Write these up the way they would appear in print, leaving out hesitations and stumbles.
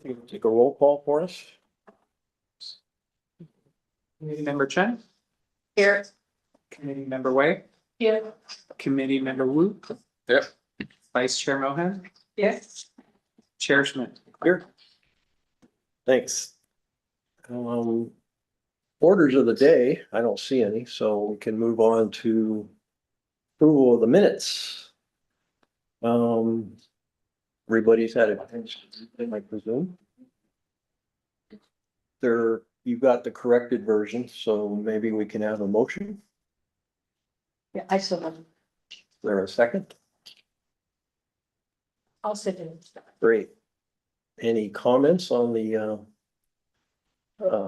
You can take a roll call for us. Committee Member Chen, Here. Committee Member Wei, Here. Committee Member Wu. Yep. Vice Chair Mohan, Yes. Chair Schmidt. Here. Thanks. Orders of the day, I don't see any, so we can move on to approval of the minutes. Everybody's had it, I presume. There, you've got the corrected version, so maybe we can have a motion. Yeah, I still have. Is there a second? I'll sit in. Great. Any comments on the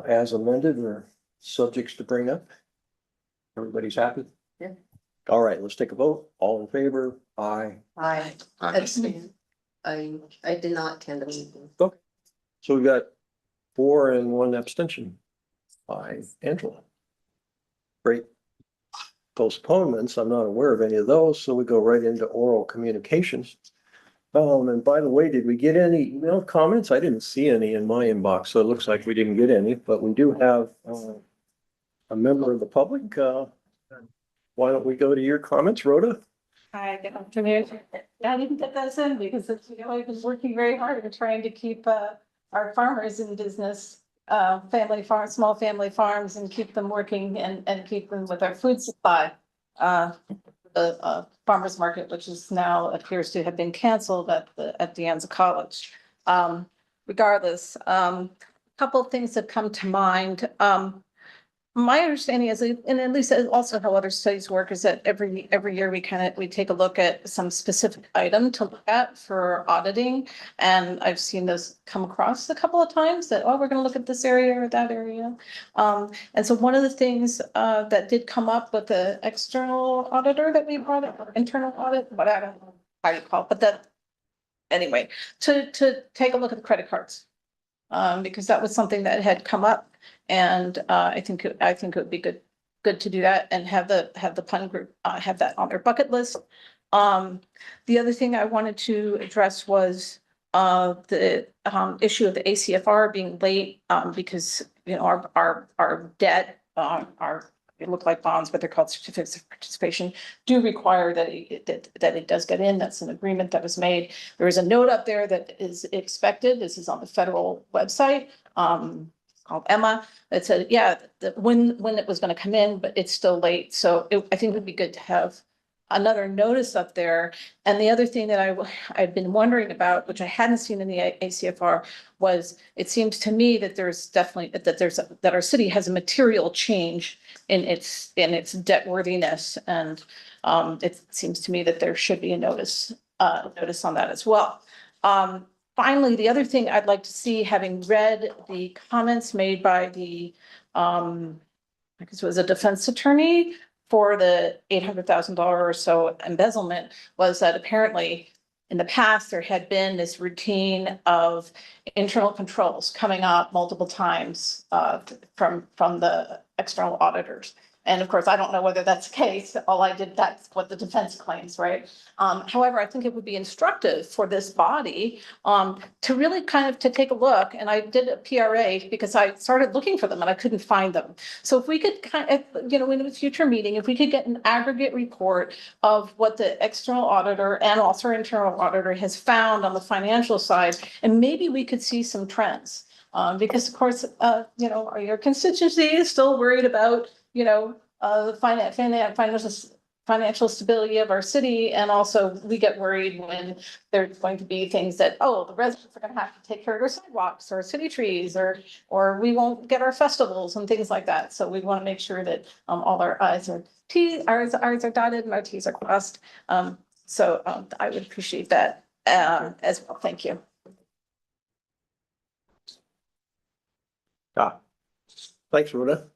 as amended or subjects to bring up? Everybody's happy? Yeah. All right, let's take a vote. All in favor? Aye. I abstain. I did not attend the meeting. So we've got 4 and 1 abstention by Angela. Great. Postponements, I'm not aware of any of those, so we go right into oral communications. And by the way, did we get any email comments? I didn't see any in my inbox, so it looks like we didn't get any, but we do have a member of the public. Why don't we go to your comments, Rhoda? Hi, good afternoon. I didn't get those in because it's, I've been working very hard at trying to keep our farmers in business, family farms, small family farms, and keep them working and keep them with our food supply. The farmers market, which is now appears to have been canceled at the Anza College. Regardless, couple of things that come to mind. My understanding is, and at least also how other studies work, is that every year we take a look at some specific item to look at for auditing. And I've seen this come across a couple of times that, oh, we're gonna look at this area or that area. And so one of the things that did come up with the external auditor that we brought up, or internal audit, but I don't know how you call it, but that anyway, to take a look at the credit cards. Because that was something that had come up. And I think it would be good to do that and have the pun group have that on their bucket list. The other thing I wanted to address was the issue of the ACFR being late because our debt it look like bonds, but they're called certificates of participation, do require that it does get in. That's an agreement that was made. There is a note up there that is expected. This is on the federal website, called Emma. That said, yeah, when it was going to come in, but it's still late. So I think it would be good to have another notice up there. And the other thing that I've been wondering about, which I hadn't seen in the ACFR, was it seems to me that there's definitely that our city has a material change in its debt worthiness. And it seems to me that there should be a notice on that as well. Finally, the other thing I'd like to see, having read the comments made by the I guess it was a defense attorney for the $800,000 or so embezzlement, was that apparently in the past there had been this routine of internal controls coming up multiple times from the external auditors. And of course, I don't know whether that's the case. That's what the defense claims, right? However, I think it would be instructive for this body to really to take a look. And I did a PRA because I started looking for them and I couldn't find them. So if we could in a future meeting, if we could get an aggregate report of what the external auditor and also our internal auditor has found on the financial side, and maybe we could see some trends. Because of course, your constituency is still worried about, the financial stability of our city. And also we get worried when there's going to be things that, oh, the residents are going to have to take care of their sidewalks or city trees, or we won't get our festivals and things like that. So we want to make sure that all our I's are dotted and our T's are crossed. So I would appreciate that as well. Thank you. Thanks, Rhoda.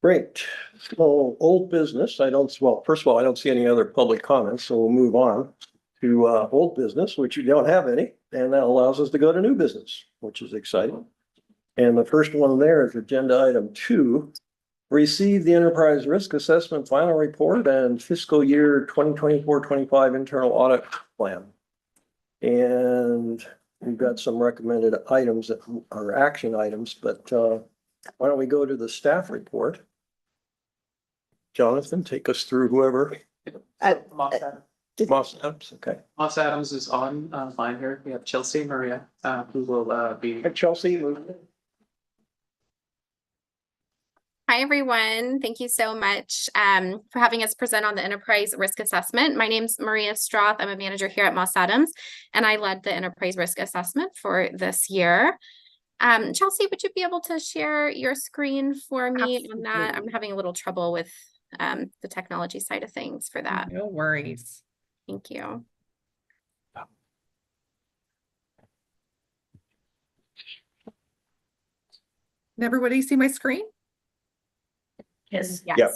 Great. So old business, first of all, I don't see any other public comments, so we'll move on to old business, which you don't have any, and that allows us to go to new business, which is exciting. And the first one there is agenda item 2, receive the enterprise risk assessment final report and fiscal year 2024-25 internal audit plan. And we've got some recommended items that are action items, but why don't we go to the staff report? Jonathan, take us through whoever. Moss Adams. Moss Adams, okay. Moss Adams is on line here. We have Chelsea and Maria, who will be. Hey, Chelsea. Hi, everyone. Thank you so much for having us present on the enterprise risk assessment. My name's Maria Stroth. I'm a manager here at Moss Adams, and I led the enterprise risk assessment for this year. Chelsea, would you be able to share your screen for me on that? I'm having a little trouble with the technology side of things for that. No worries. Thank you. Can everybody see my screen? Yes. Yep.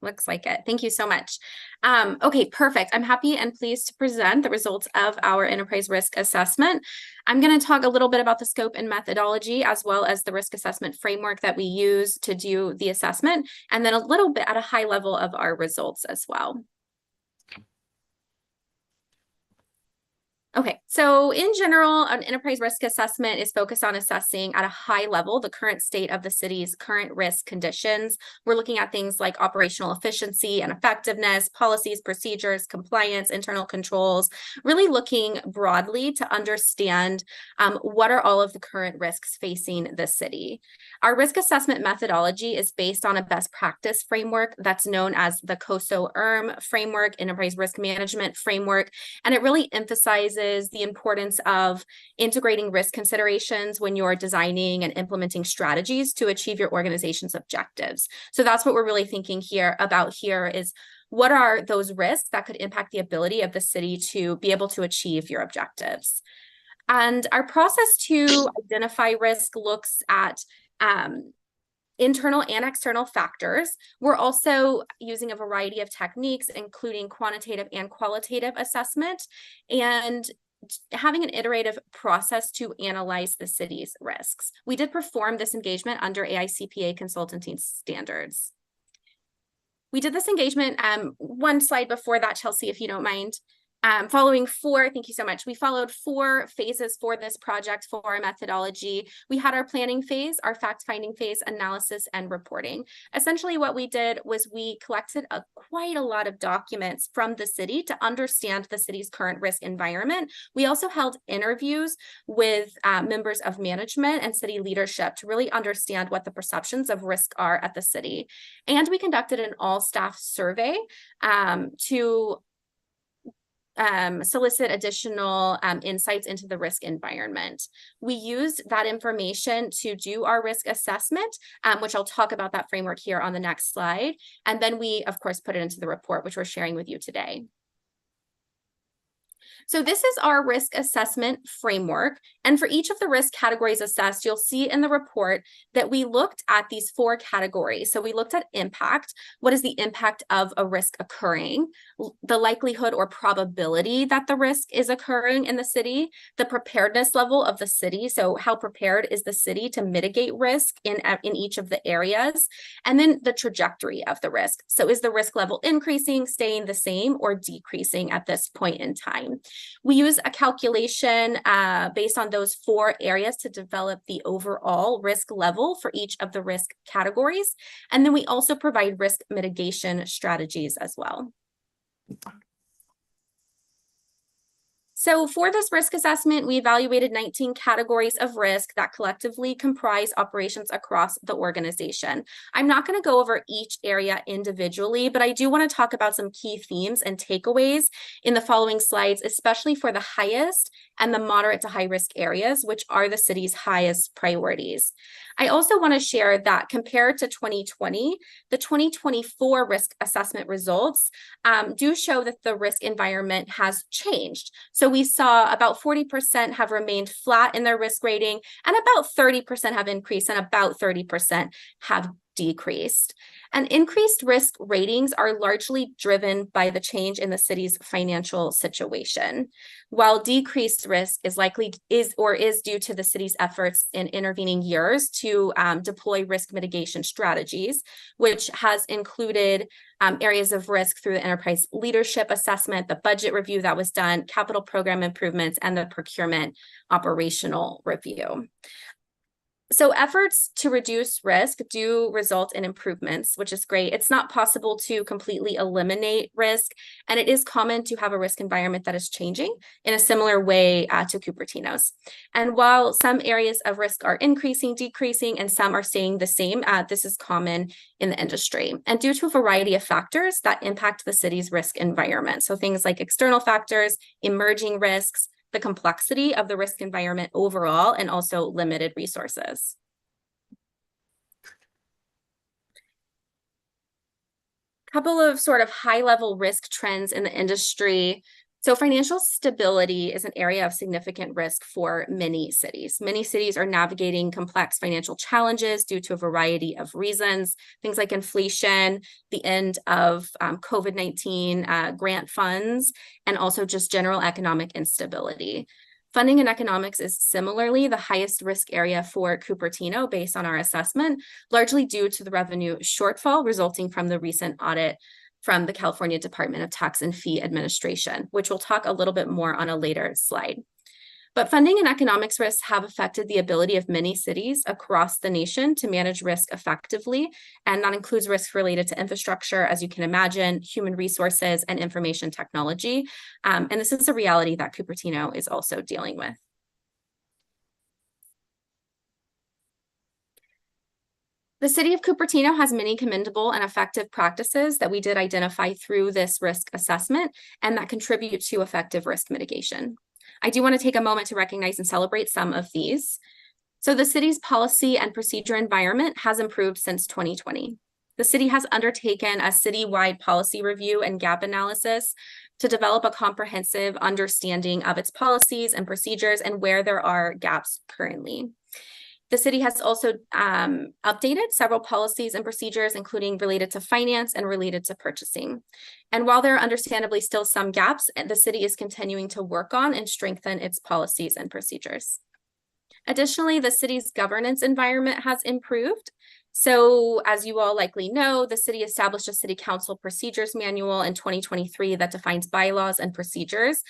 Looks like it. Thank you so much. Okay, perfect. I'm happy and pleased to present the results of our enterprise risk assessment. I'm going to talk a little bit about the scope and methodology, as well as the risk assessment framework that we use to do the assessment, and then a little bit at a high level of our results as well. Okay, so in general, an enterprise risk assessment is focused on assessing at a high level the current state of the city's current risk conditions. We're looking at things like operational efficiency and effectiveness, policies, procedures, compliance, internal controls, really looking broadly to understand what are all of the current risks facing the city. Our risk assessment methodology is based on a best practice framework that's known as the COSO-ERM framework, Enterprise Risk Management Framework, and it really emphasizes the importance of integrating risk considerations when you're designing and implementing strategies to achieve your organization's objectives. So that's what we're really thinking about here is what are those risks that could impact the ability of the city to be able to achieve your objectives. And our process to identify risk looks at internal and external factors. We're also using a variety of techniques, including quantitative and qualitative assessment, and having an iterative process to analyze the city's risks. We did perform this engagement under AICPA consulting standards. We did this engagement, one slide before that, Chelsea, if you don't mind. Thank you so much. We followed 4 phases for this project for our methodology. We had our planning phase, our fact-finding phase, analysis, and reporting. Essentially, what we did was we collected quite a lot of documents from the city to understand the city's current risk environment. We also held interviews with members of management and city leadership to really understand what the perceptions of risk are at the city. And we conducted an all-staff survey to solicit additional insights into the risk environment. We used that information to do our risk assessment, which I'll talk about that framework here on the next slide. And then we, of course, put it into the report, which we're sharing with you today. So this is our risk assessment framework. And for each of the risk categories assessed, you'll see in the report that we looked at these 4 categories. So we looked at impact. What is the impact of a risk occurring? The likelihood or probability that the risk is occurring in the city, the preparedness level of the city. So how prepared is the city to mitigate risk in each of the areas? And then the trajectory of the risk. So is the risk level increasing, staying the same, or decreasing at this point in time? We use a calculation based on those 4 areas to develop the overall risk level for each of the risk categories. And then we also provide risk mitigation strategies as well. So for this risk assessment, we evaluated 19 categories of risk that collectively comprise operations across the organization. I'm not going to go over each area individually, but I do want to talk about some key themes and takeaways in the following slides, especially for the highest and the moderate to high risk areas, which are the city's highest priorities. I also want to share that compared to 2020, the 2024 risk assessment results do show that the risk environment has changed. So we saw about 40% have remained flat in their risk rating, and about 30% have increased, and about 30% have decreased. And increased risk ratings are largely driven by the change in the city's financial situation, while decreased risk is due to the city's efforts in intervening years to deploy risk mitigation strategies, which has included areas of risk through the enterprise leadership assessment, the budget review that was done, capital program improvements, and the procurement operational review. So efforts to reduce risk do result in improvements, which is great. It's not possible to completely eliminate risk, and it is common to have a risk environment that is changing in a similar way to Cupertino's. And while some areas of risk are increasing, decreasing, and some are staying the same, this is common in the industry. And due to a variety of factors that impact the city's risk environment. So things like external factors, emerging risks, the complexity of the risk environment overall, and also limited resources. Couple of sort of high-level risk trends in the industry. So financial stability is an area of significant risk for many cities. Many cities are navigating complex financial challenges due to a variety of reasons, things like inflation, the end of COVID-19 grant funds, and also just general economic instability. Funding and economics is similarly the highest risk area for Cupertino based on our assessment, largely due to the revenue shortfall resulting from the recent audit from the California Department of Tax and Fee Administration, which we'll talk a little bit more on a later slide. But funding and economics risks have affected the ability of many cities across the nation to manage risk effectively, and that includes risks related to infrastructure, as you can imagine, human resources, and information technology. And this is a reality that Cupertino is also dealing with. The city of Cupertino has many commendable and effective practices that we did identify through this risk assessment and that contribute to effective risk mitigation. I do want to take a moment to recognize and celebrate some of these. So the city's policy and procedure environment has improved since 2020. The city has undertaken a citywide policy review and gap analysis to develop a comprehensive understanding of its policies and procedures and where there are gaps currently. The city has also updated several policies and procedures, including related to finance and related to purchasing. And while there are understandably still some gaps, the city is continuing to work on and strengthen its policies and procedures. Additionally, the city's governance environment has improved. So as you all likely know, the city established a city council procedures manual in 2023 that defines bylaws and procedures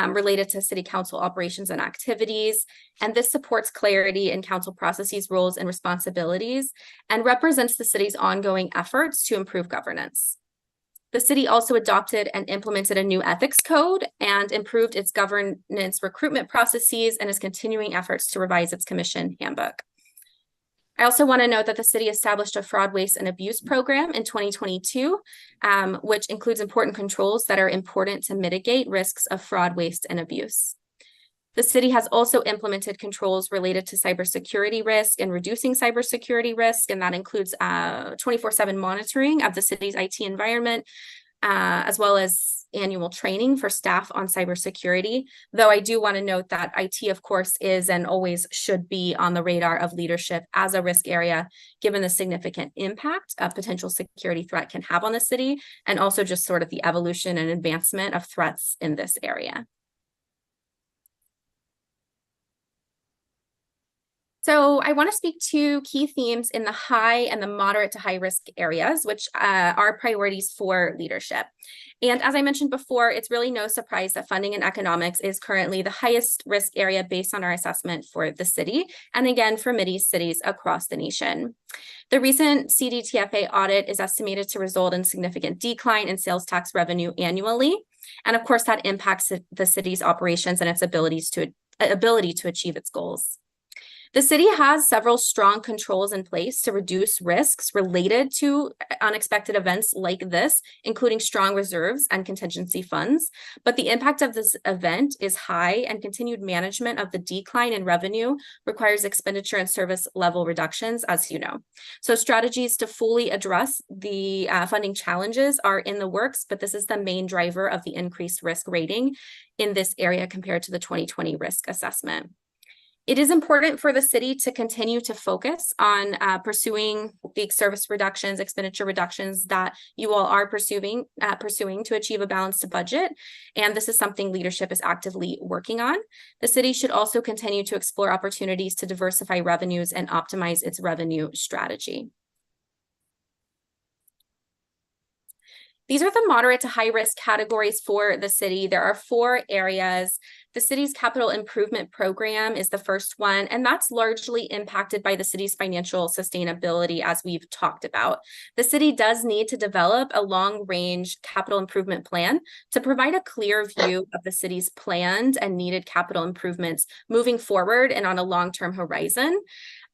related to city council operations and activities. And this supports clarity in council processes, roles, and responsibilities, and represents the city's ongoing efforts to improve governance. The city also adopted and implemented a new ethics code and improved its governance recruitment processes and is continuing efforts to revise its commission handbook. I also want to note that the city established a fraud, waste, and abuse program in 2022, which includes important controls that are important to mitigate risks of fraud, waste, and abuse. The city has also implemented controls related to cybersecurity risk and reducing cybersecurity risk, and that includes 24/7 monitoring of the city's IT environment, as well as annual training for staff on cybersecurity. Though I do want to note that IT, of course, is and always should be on the radar of leadership as a risk area, given the significant impact a potential security threat can have on the city, and also just sort of the evolution and advancement of threats in this area. So I want to speak to key themes in the high and the moderate to high risk areas, which are priorities for leadership. And as I mentioned before, it's really no surprise that funding and economics is currently the highest risk area based on our assessment for the city, and again, for many cities across the nation. The recent CDTFA audit is estimated to result in significant decline in sales tax revenue annually. And of course, that impacts the city's operations and its ability to achieve its goals. The city has several strong controls in place to reduce risks related to unexpected events like this, including strong reserves and contingency funds. But the impact of this event is high, and continued management of the decline in revenue requires expenditure and service level reductions, as you know. So strategies to fully address the funding challenges are in the works, but this is the main driver of the increased risk rating in this area compared to the 2020 risk assessment. It is important for the city to continue to focus on pursuing the service reductions, expenditure reductions that you all are pursuing to achieve a balanced budget. And this is something leadership is actively working on. The city should also continue to explore opportunities to diversify revenues and optimize its revenue strategy. These are the moderate to high risk categories for the city. There are 4 areas. The city's capital improvement program is the first one, and that's largely impacted by the city's financial sustainability, as we've talked about. The city does need to develop a long-range capital improvement plan to provide a clear view of the city's planned and needed capital improvements moving forward and on a long-term horizon.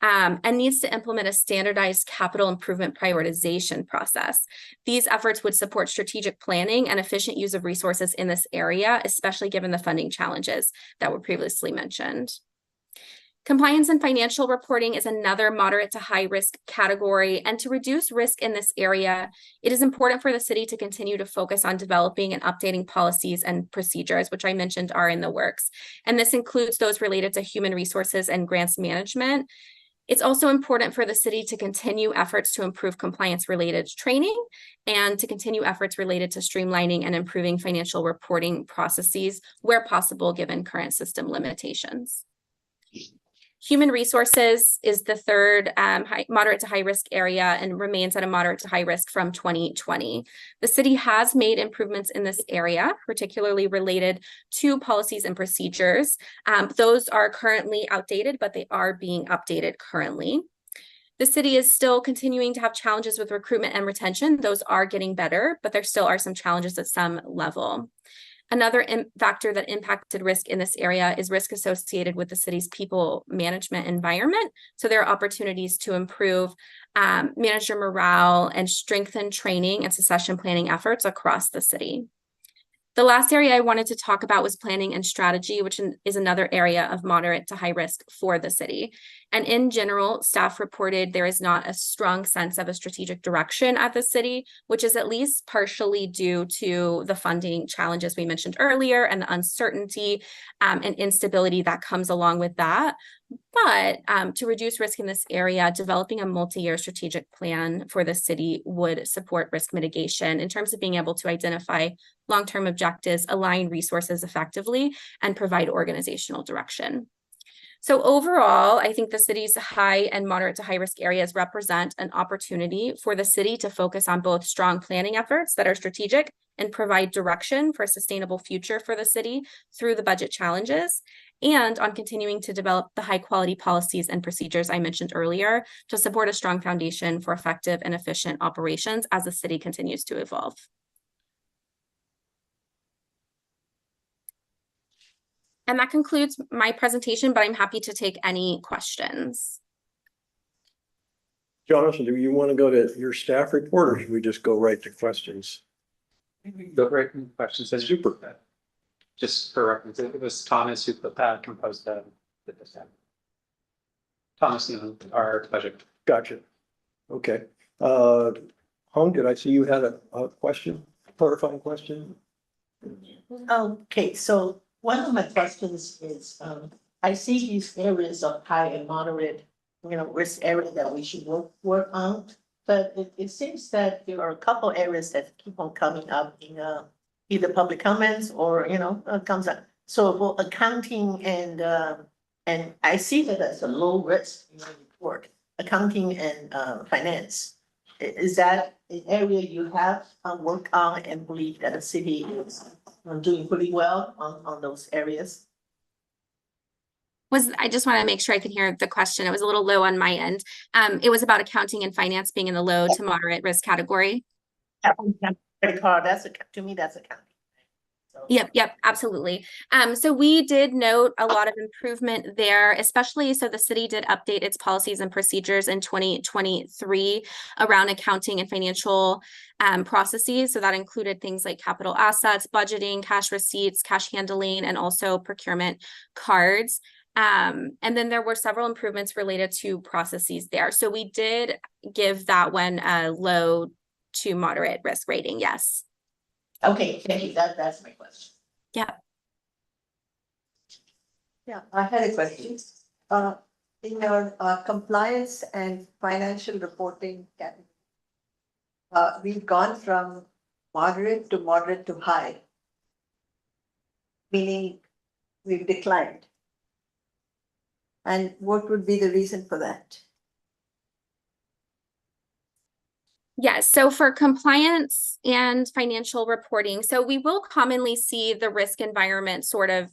And needs to implement a standardized capital improvement prioritization process. These efforts would support strategic planning and efficient use of resources in this area, especially given the funding challenges that were previously mentioned. Compliance and financial reporting is another moderate to high risk category. And to reduce risk in this area, it is important for the city to continue to focus on developing and updating policies and procedures, which I mentioned are in the works. And this includes those related to human resources and grants management. It's also important for the city to continue efforts to improve compliance-related training and to continue efforts related to streamlining and improving financial reporting processes where possible, given current system limitations. Human resources is the third moderate to high risk area and remains at a moderate to high risk from 2020. The city has made improvements in this area, particularly related to policies and procedures. Those are currently outdated, but they are being updated currently. The city is still continuing to have challenges with recruitment and retention. Those are getting better, but there still are some challenges at some level. Another factor that impacted risk in this area is risk associated with the city's people management environment. So there are opportunities to improve manager morale and strengthen training and succession planning efforts across the city. The last area I wanted to talk about was planning and strategy, which is another area of moderate to high risk for the city. And in general, staff reported there is not a strong sense of a strategic direction at the city, which is at least partially due to the funding challenges we mentioned earlier and the uncertainty and instability that comes along with that. But to reduce risk in this area, developing a multi-year strategic plan for the city would support risk mitigation in terms of being able to identify long-term objectives, align resources effectively, and provide organizational direction. So overall, I think the city's high and moderate to high risk areas represent an opportunity for the city to focus on both strong planning efforts that are strategic and provide direction for a sustainable future for the city through the budget challenges, and on continuing to develop the high quality policies and procedures I mentioned earlier to support a strong foundation for effective and efficient operations as the city continues to evolve. And that concludes my presentation, but I'm happy to take any questions. Jonathan, do you want to go to your staff report or should we just go right to questions? Go right into questions. Super. Just for reference, it was Thomas who composed the Thomas and our budget. Gotcha. Okay. Hung, did I see you had a question, clarifying question? Okay, so one of my questions is, I see these areas of high and moderate, risk area that we should work on. But it seems that there are a couple areas that keep on coming up in either public comments or, comes up. So for accounting and I see that as a low risk in your report, accounting and finance. Is that an area you have worked on and believe that the city is doing pretty well on those areas? I just want to make sure I could hear the question. It was a little low on my end. It was about accounting and finance being in the low to moderate risk category. Credit card, to me, that's accounting. So. Yep, absolutely. So we did note a lot of improvement there, especially so the city did update its policies and procedures in 2023 around accounting and financial processes. So that included things like capital assets, budgeting, cash receipts, cash handling, and also procurement cards. And then there were several improvements related to processes there. So we did give that one a low to moderate risk rating, yes. Okay, thank you. That's my question. Yeah. Yeah, I had a question. In your compliance and financial reporting category, we've gone from moderate to high, meaning we've declined. And what would be the reason for that? Yes, so for compliance and financial reporting, so we will commonly see the risk environment sort of,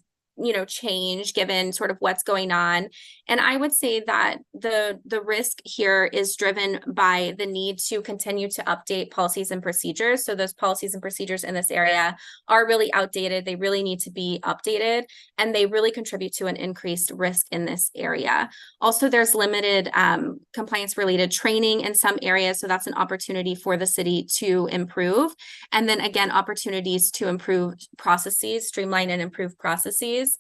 change given sort of what's going on. And I would say that the risk here is driven by the need to continue to update policies and procedures. So those policies and procedures in this area are really outdated. They really need to be updated, and they really contribute to an increased risk in this area. Also, there's limited compliance related training in some areas. So that's an opportunity for the city to improve. And then again, opportunities to improve processes, streamline and improve processes.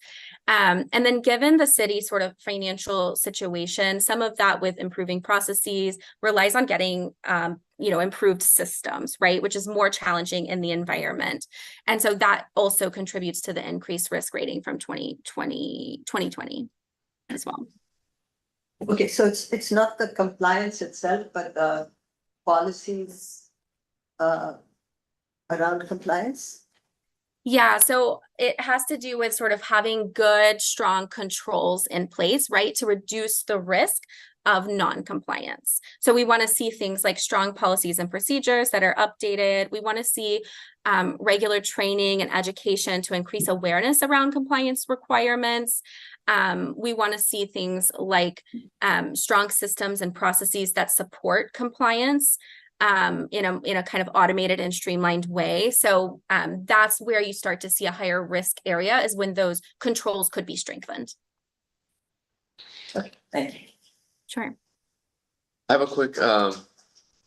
And then given the city's sort of financial situation, some of that with improving processes relies on getting, improved systems, right? Which is more challenging in the environment. And so that also contributes to the increased risk rating from 2020 as well. Okay, so it's not the compliance itself, but the policies around compliance? Yeah, so it has to do with sort of having good, strong controls in place, right, to reduce the risk of non-compliance. So we want to see things like strong policies and procedures that are updated. We want to see regular training and education to increase awareness around compliance requirements. We want to see things like strong systems and processes that support compliance in a kind of automated and streamlined way. So that's where you start to see a higher risk area, is when those controls could be strengthened. Okay, thank you. Sure. I have a quick,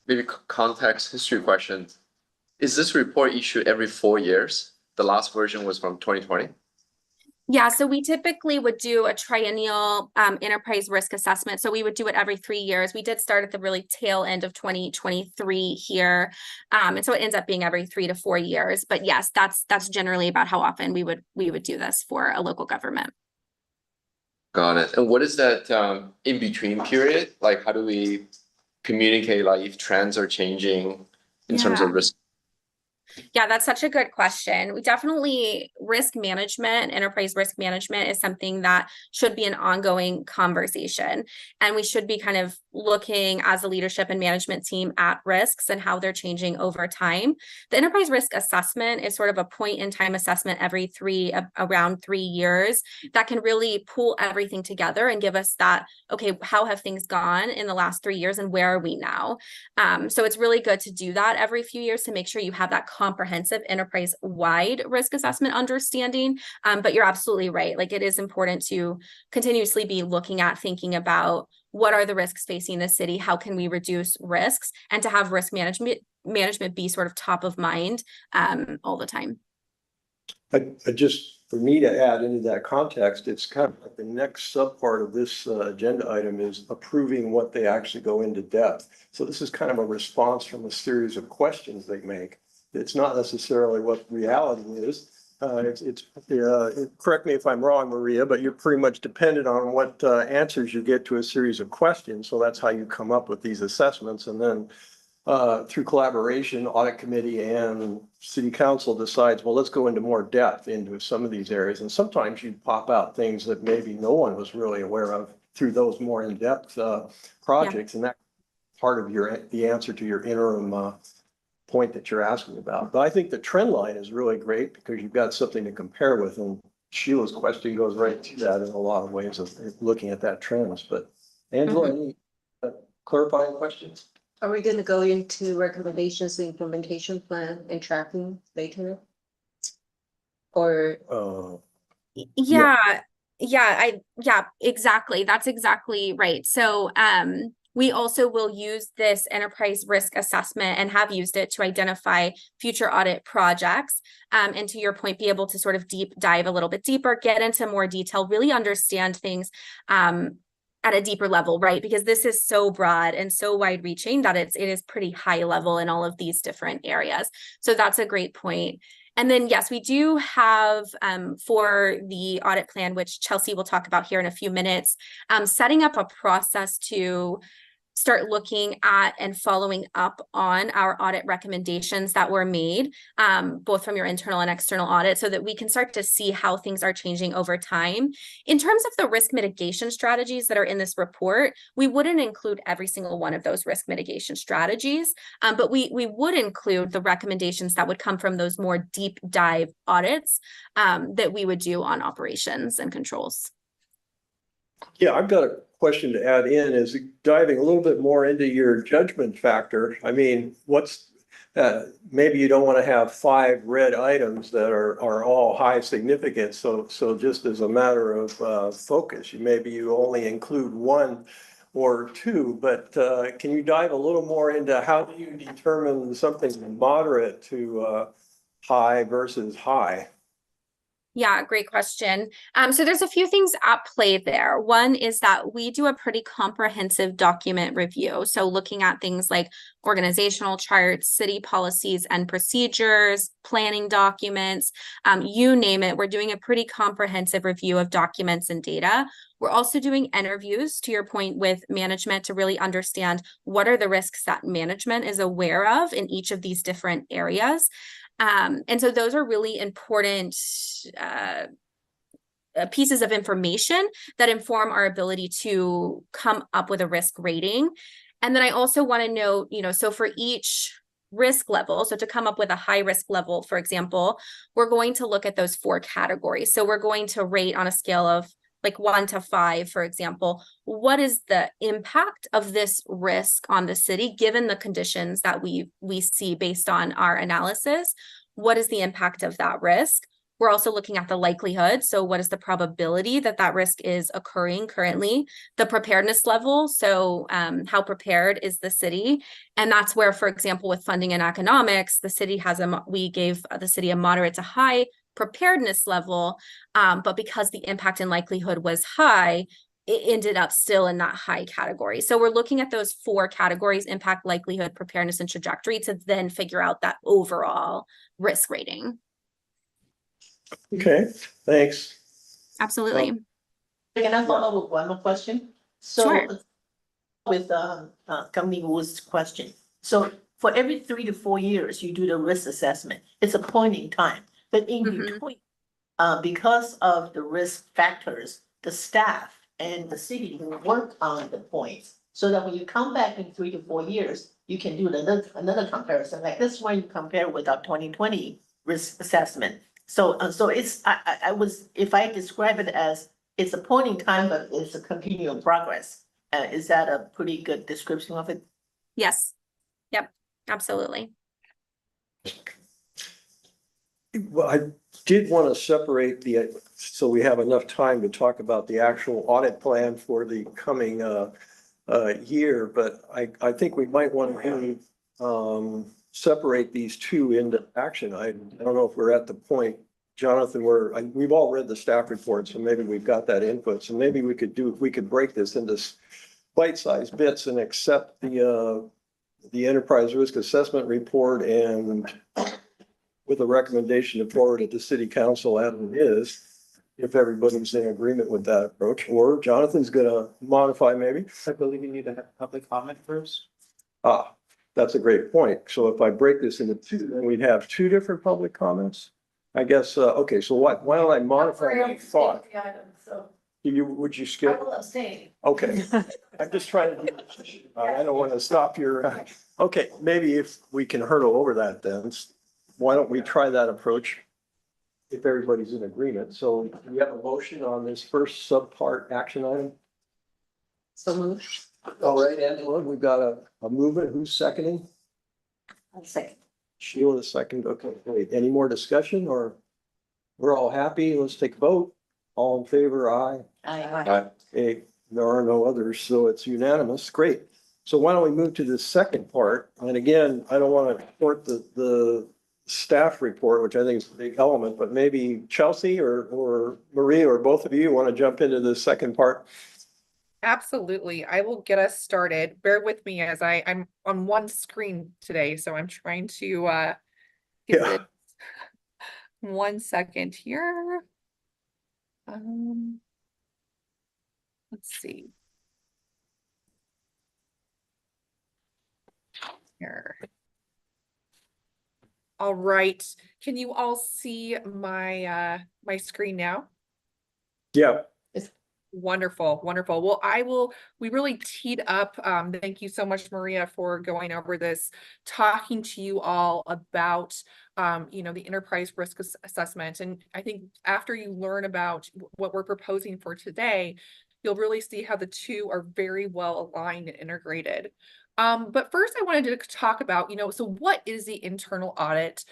maybe context history question. Is this report issued every 4 years? The last version was from 2020. Yeah, so we typically would do a triennial enterprise risk assessment. So we would do it every 3 years. We did start at the really tail end of 2023 here. And so it ends up being every 3 to 4 years. But yes, that's generally about how often we would do this for a local government. Got it. And what is that in between period? Like, how do we communicate, like, if trends are changing in terms of risk? Yeah, that's such a good question. We definitely, risk management, enterprise risk management is something that should be an ongoing conversation. And we should be kind of looking as a leadership and management team at risks and how they're changing over time. The enterprise risk assessment is sort of a point in time assessment every around 3 years that can really pull everything together and give us that, okay, how have things gone in the last 3 years and where are we now? So it's really good to do that every few years to make sure you have that comprehensive enterprise-wide risk assessment understanding. But you're absolutely right. Like, it is important to continuously be looking at, thinking about what are the risks facing the city, how can we reduce risks, and to have risk management be sort of top of mind all the time. I just, for me to add into that context, it's kind of like the next subpart of this agenda item is approving what they actually go into depth. So this is kind of a response from a series of questions they make. It's not necessarily what reality is. Correct me if I'm wrong, Maria, but you're pretty much dependent on what answers you get to a series of questions. So that's how you come up with these assessments. And then through collaboration, audit committee and city council decides, well, let's go into more depth into some of these areas. And sometimes you pop out things that maybe no one was really aware of through those more in-depth projects. Yeah. And that part of the answer to your interim point that you're asking about. But I think the trend line is really great because you've got something to compare with. And Sheila's question goes right to that in a lot of ways of looking at that trends. But Angela, any clarifying questions? Are we going to go into recommendations, the implementation plan and tracking later? Or yeah, exactly. That's exactly right. So we also will use this enterprise risk assessment and have used it to identify future audit projects. And to your point, be able to sort of deep dive a little bit deeper, get into more detail, really understand things at a deeper level, right? Because this is so broad and so wide reaching that it is pretty high level in all of these different areas. So that's a great point. And then, yes, we do have for the audit plan, which Chelsea will talk about here in a few minutes, setting up a process to start looking at and following up on our audit recommendations that were made, both from your internal and external audit, so that we can start to see how things are changing over time. In terms of the risk mitigation strategies that are in this report, we wouldn't include every single one of those risk mitigation strategies, but we would include the recommendations that would come from those more deep dive audits that we would do on operations and controls. Yeah, I've got a question to add in, is diving a little bit more into your judgment factor. I mean, maybe you don't want to have 5 red items that are all high significance. So just as a matter of focus, maybe you only include 1 or 2, but can you dive a little more into how do you determine something moderate to high versus high? Yeah, great question. So there's a few things at play there. One is that we do a pretty comprehensive document review. So looking at things like organizational charts, city policies and procedures, planning documents, you name it. We're doing a pretty comprehensive review of documents and data. We're also doing interviews, to your point, with management to really understand what are the risks that management is aware of in each of these different areas. And so those are really important pieces of information that inform our ability to come up with a risk rating. And then I also want to note, so for each risk level, so to come up with a high risk level, for example, we're going to look at those 4 categories. So we're going to rate on a scale of like 1 to 5, for example, what is the impact of this risk on the city, given the conditions that we see based on our analysis? What is the impact of that risk? We're also looking at the likelihood. So what is the probability that that risk is occurring currently? The preparedness level. So how prepared is the city? And that's where, for example, with funding and economics, we gave the city a moderate to high preparedness level, but because the impact and likelihood was high, it ended up still in that high category. So we're looking at those 4 categories: impact, likelihood, preparedness, and trajectory, to then figure out that overall risk rating. Okay, thanks. Absolutely. Can I follow up with one more question? Sure. So with Company Wu's question, so for every 3 to 4 years, you do the risk assessment. It's a point in time, but in between, because of the risk factors, the staff and the city will work on the points, so that when you come back in 3 to 4 years, you can do another comparison. Like this one, you compare with our 2020 risk assessment. So it's, if I describe it as, it's a point in time, but it's a continual progress. Is that a pretty good description of it? Yes. Yep. Absolutely. Well, I did want to separate so we have enough time to talk about the actual audit plan for the coming year, but I think we might want to separate these 2 into action items. I don't know if we're at the point, Jonathan, we've all read the staff report, so maybe we've got that input. So maybe we could break this into bite-sized bits and accept the enterprise risk assessment report, and with a recommendation to forward it to city council as it is, if everybody's in agreement with that approach. Or Jonathan's gonna modify maybe. I believe you need to have public comment first. That's a great point. So if I break this into 2, then we'd have 2 different public comments. I guess, okay, so why don't I modify my thought? Would you skip? I will abstain. Okay, I'm just trying to, I don't want to stop your, okay, maybe if we can hurdle over that then, why don't we try that approach? If everybody's in agreement. So we have a motion on this first subpart action item. So moved. All right, Angela, we've got a movement. Who's seconding? I'll second. Sheila the second. Okay, great. Any more discussion, or we're all happy? Let's take a vote. All in favor, aye. Aye. Okay, there are no others, so it's unanimous. Great. So why don't we move to the second part? And again, I don't want to report the staff report, which I think is a big element, but maybe Chelsea or Maria or both of you want to jump into the second part. Absolutely. I will get us started. Bear with me as I'm on one screen today, so I'm trying to get Yeah. 1 second here. Let's see. Here. All right, can you all see my my screen now? Yeah, Wonderful, wonderful. Well, we really teed up. Thank you so much, Maria, for going over this, talking to you all about, the enterprise risk assessment. And I think after you learn about what we're proposing for today, you'll really see how the two are very well aligned and integrated. But first I wanted to talk about, so what is the internal audit,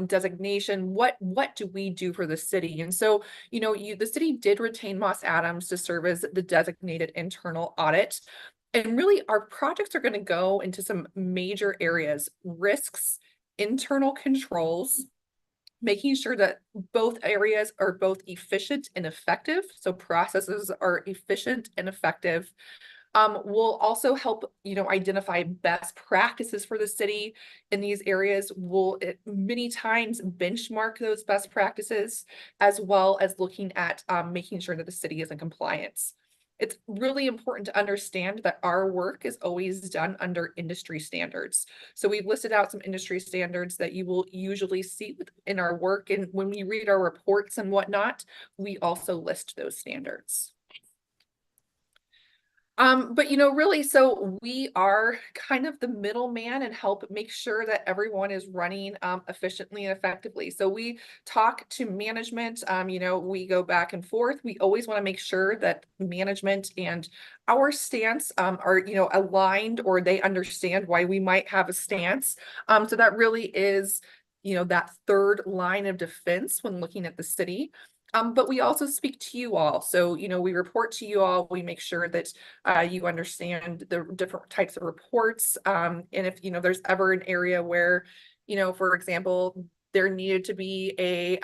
designation? What do we do for the city? And so, the city did retain Moss Adams to serve as the designated internal audit. And really our projects are going to go into some major areas: risks, internal controls, making sure that both areas are both efficient and effective. So processes are efficient and effective. We'll also help, identify best practices for the city in these areas. We'll many times benchmark those best practices, as well as looking at making sure that the city is in compliance. It's really important to understand that our work is always done under industry standards. So we've listed out some industry standards that you will usually see in our work. And when we read our reports and whatnot, we also list those standards. But really, so we are kind of the middleman and help make sure that everyone is running efficiently and effectively. So we talk to management, we go back and forth. We always want to make sure that management and our stance are, aligned, or they understand why we might have a stance. So that really is, that third line of defense when looking at the city. But we also speak to you all. So, we report to you all. We make sure that you understand the different types of reports. And if, there's ever an area where, for example, there needed to be a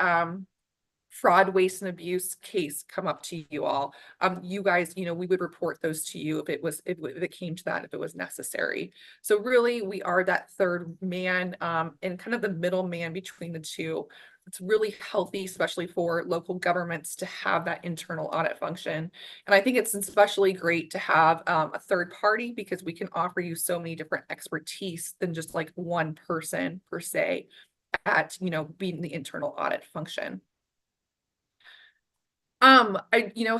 fraud, waste, and abuse case come up to you all, you guys, we would report those to you if it came to that, if it was necessary. So really, we are that third man and kind of the middle man between the two. It's really healthy, especially for local governments, to have that internal audit function. And I think it's especially great to have a third party, because we can offer you so many different expertise than just like one person per se at, being the internal audit function.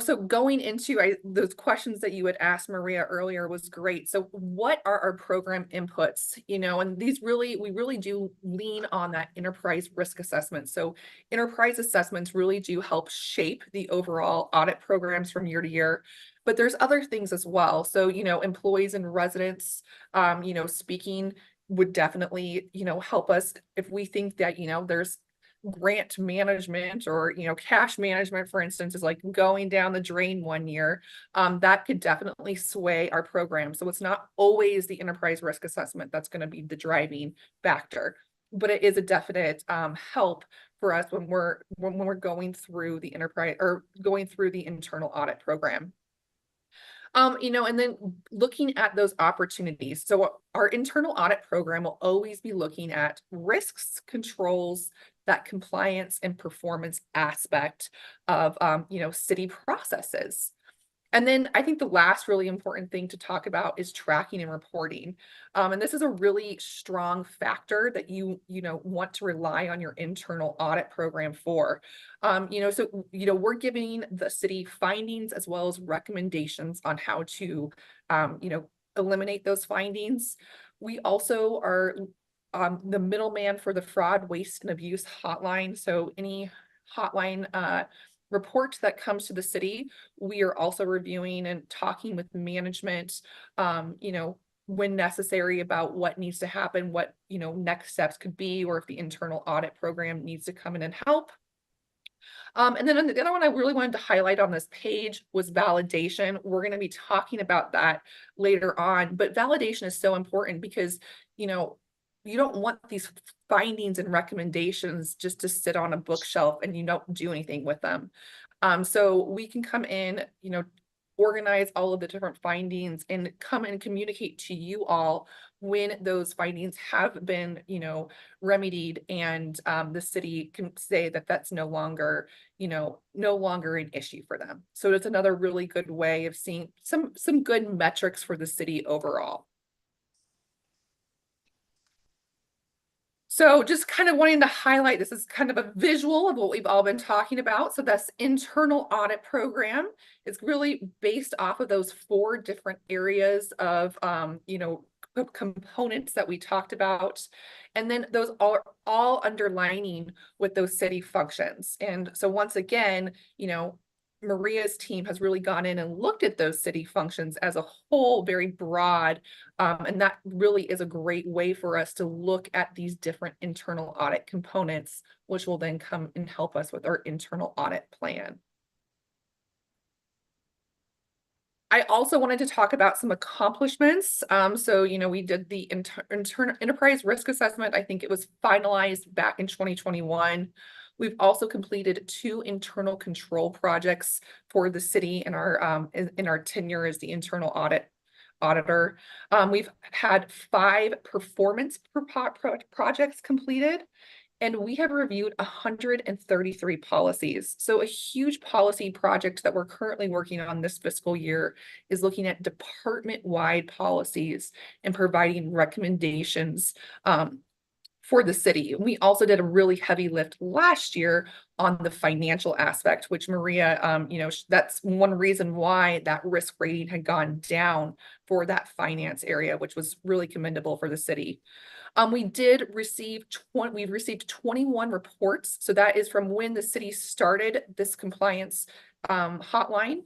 So going into those questions that you had asked Maria earlier was great. So what are our program inputs? And we really do lean on that enterprise risk assessment. So enterprise assessments really do help shape the overall audit programs from year to year. But there's other things as well. So, employees and residents, speaking would definitely, help us if we think that, there's grant management or cash management, for instance, is like going down the drain one year, that could definitely sway our program. So it's not always the enterprise risk assessment that's going to be the driving factor, but it is a definite help for us when we're going through the enterprise or going through the internal audit program. And then looking at those opportunities. So our internal audit program will always be looking at risks, controls, that compliance and performance aspect of, city processes. And then I think the last really important thing to talk about is tracking and reporting. And this is a really strong factor that you want to rely on your internal audit program for. We're giving the city findings as well as recommendations on how to, eliminate those findings. We also are the middleman for the fraud, waste, and abuse hotline. So any hotline report that comes to the city, we are also reviewing and talking with management, when necessary, about what needs to happen, what, next steps could be, or if the internal audit program needs to come in and help. And then the other one I really wanted to highlight on this page was validation. We're going to be talking about that later on, but validation is so important because, you don't want these findings and recommendations just to sit on a bookshelf and you don't do anything with them. So we can come in, organize all of the different findings and come and communicate to you all when those findings have been, you know, remedied, and the city can say that that's no longer, you know, no longer an issue for them. So it's another really good way of seeing some good metrics for the city overall. So just kind of wanting to highlight, this is kind of a visual of what we've all been talking about. So that's internal audit program. It's really based off of those 4 different areas of, you know, components that we talked about. And then those are all underlining with those city functions. And so once again, you know, Maria's team has really gone in and looked at those city functions as a whole, very broad. And that really is a great way for us to look at these different internal audit components, which will then come and help us with our internal audit plan. I also wanted to talk about some accomplishments. So, you know, we did the internal enterprise risk assessment. I think it was finalized back in 2021. We've also completed 2 internal control projects for the city in our tenure as the internal auditor. We've had 5 performance projects completed, and we have reviewed 133 policies. So a huge policy project that we're currently working on this fiscal year is looking at department-wide policies and providing recommendations for the city. We also did a really heavy lift last year on the financial aspect, which Maria, you know, that's one reason why that risk rating had gone down for that finance area, which was really commendable for the city. We've received 21 reports. So that is from when the city started this compliance hotline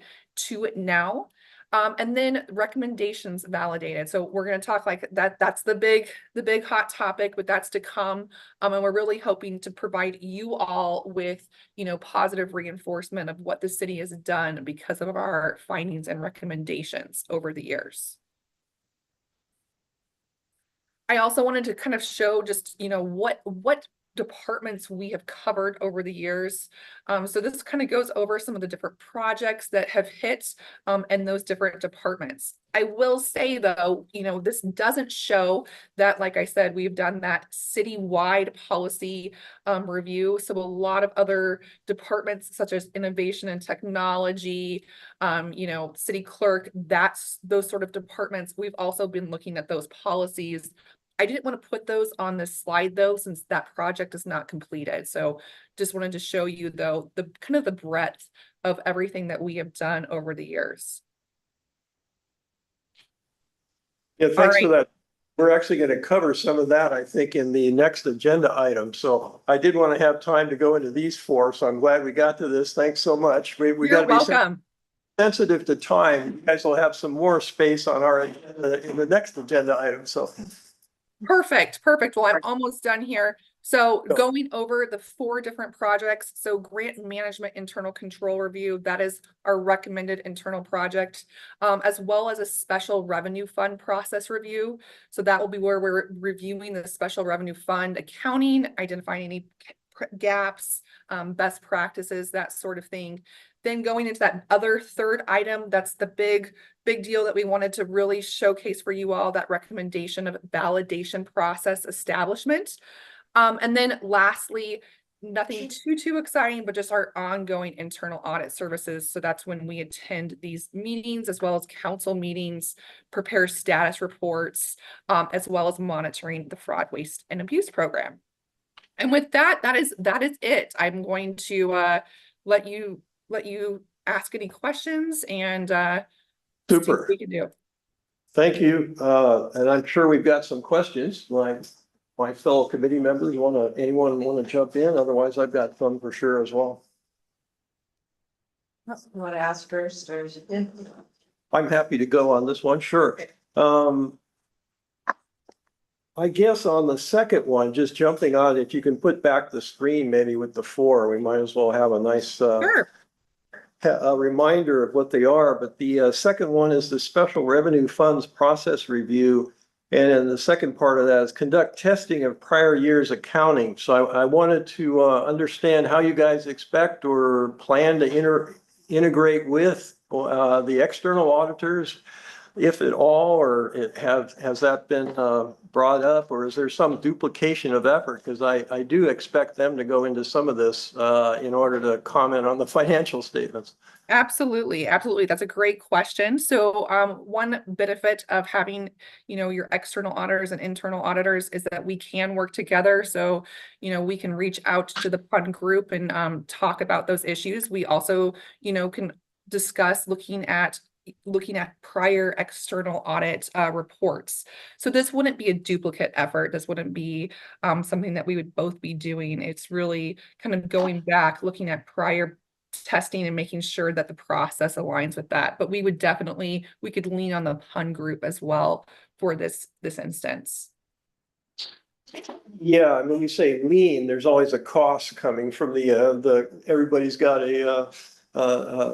to now. And then recommendations validated. So we're going to talk like that. That's the big hot topic, but that's to come. And we're really hoping to provide you all with, you know, positive reinforcement of what the city has done because of our findings and recommendations over the years. I also wanted to kind of show just, you know, what departments we have covered over the years. So this kind of goes over some of the different projects that have hit in those different departments. I will say though, you know, this doesn't show that, like I said, we've done that citywide policy review. So a lot of other departments such as innovation and technology, you know, city clerk, that's those sort of departments. We've also been looking at those policies. I didn't want to put those on this slide though, since that project is not completed. So just wanted to show you though, the kind of the breadth of everything that we have done over the years. Yeah, thanks for that. We're actually going to cover some of that, I think, in the next agenda item. So I did want to have time to go into these 4. So I'm glad we got to this. Thanks so much. We got to be welcome. Sensitive to time. You guys will have some more space on our agenda in the next agenda item. So Perfect. Well, I'm almost done here. So going over the 4 different projects. So grant management internal control review, that is our recommended internal project, as well as a special revenue fund process review. So that will be where we're reviewing the special revenue fund accounting, identifying any gaps, best practices, that sort of thing. Then going into that other 3rd item, that's the big deal that we wanted to really showcase for you all, that recommendation of validation process establishment. And then lastly, nothing too exciting, but just our ongoing internal audit services. So that's when we attend these meetings as well as council meetings, prepare status reports, as well as monitoring the fraud, waste, and abuse program. And with that, that is it. I'm going to let you ask any questions and see what we can do. thank you. And I'm sure we've got some questions. My fellow committee members anyone want to jump in? Otherwise, I've got some for sure as well. You want to ask first or? I'm happy to go on this one. Sure. I guess on the second one, just jumping on, if you can put back the screen maybe with the 4, we might as well have a nice Sure. a reminder of what they are. But the second one is the special revenue funds process review. And then the second part of that is conduct testing of prior year's accounting. So I wanted to understand how you guys expect or plan to integrate with the external auditors, if at all, or has that been brought up, or is there some duplication of effort? Because I do expect them to go into some of this in order to comment on the financial statements. Absolutely, absolutely. That's a great question. So one benefit of having, your external auditors and internal auditors is that we can work together. So, we can reach out to the fund group and talk about those issues. We also, can discuss looking at prior external audit reports. So this wouldn't be a duplicate effort. This wouldn't be something that we would both be doing. It's really kind of going back, looking at prior testing and making sure that the process aligns with that. But we could lean on the pun group as well for this instance. Yeah, I mean, you say lean, there's always a cost coming from everybody's got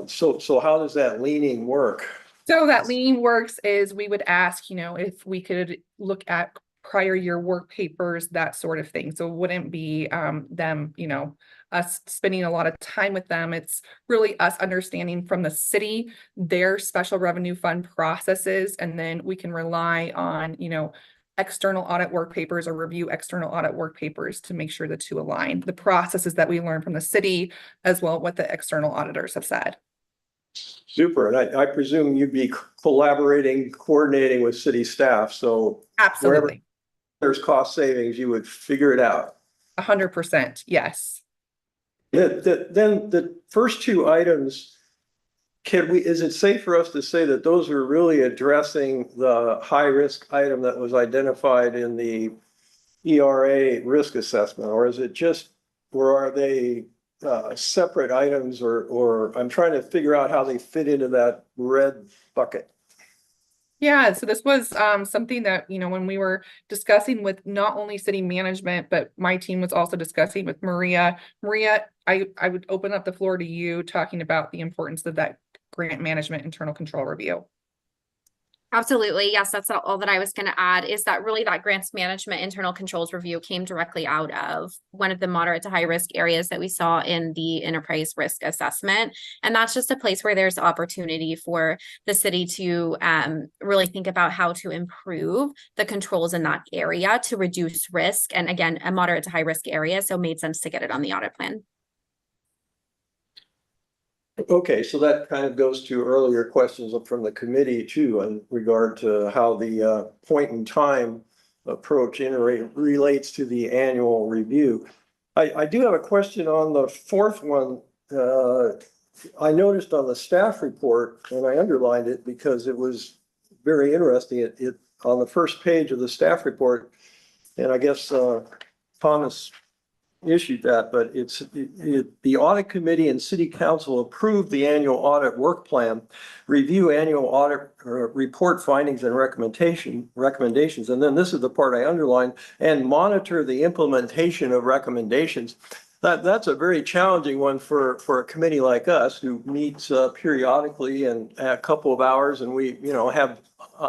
so how does that leaning work? So that lean works is we would ask, if we could look at prior year work papers, that sort of thing. So it wouldn't be them, us spending a lot of time with them. It's really us understanding from the city their special revenue fund processes, and then we can rely on, external audit work papers or review external audit work papers to make sure the two align. The processes that we learn from the city as well what the external auditors have said. Super, and I presume you'd be collaborating, coordinating with city staff, so wherever Absolutely. there's cost savings, you would figure it out. 100%, yes. Then the first two items, is it safe for us to say that those are really addressing the high risk item that was identified in the ERA risk assessment, or are they separate items, or I'm trying to figure out how they fit into that red bucket? Yeah, so this was something that, when we were discussing with not only city management, but my team was also discussing with Maria. Maria, I would open up the floor to you talking about the importance of that grant management internal control review. Absolutely. Yes, that's all that I was going to add is that really that grants management internal controls review came directly out of one of the moderate to high risk areas that we saw in the enterprise risk assessment. And that's just a place where there's opportunity for the city to really think about how to improve the controls in that area to reduce risk. And again, a moderate to high risk area. So it made sense to get it on the audit plan. Okay, so that kind of goes to earlier questions from the committee too, in regard to how the point in time approach relates to the annual review. I do have a question on the fourth one. I noticed on the staff report, and I underlined it because it was very interesting. It on the first page of the staff report, and I guess Thomas issued that, but the audit committee and city council approved the annual audit work plan, review annual audit report findings and recommendations. And then this is the part I underlined, and monitor the implementation of recommendations. That's a very challenging one for a committee like us who meets periodically and a couple of hours, and we have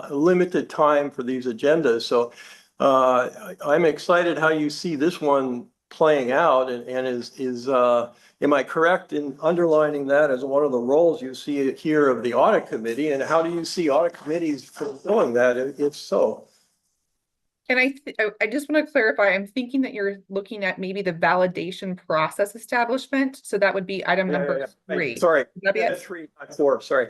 limited time for these agendas. So I'm excited how you see this one playing out, and am I correct in underlining that as one of the roles you see here of the audit committee, and how do you see audit committees fulfilling that if so? And I just want to clarify, I'm thinking that you're looking at maybe the validation process establishment. So that would be item number 3. Sorry, Would that be it? 3, not 4. Sorry.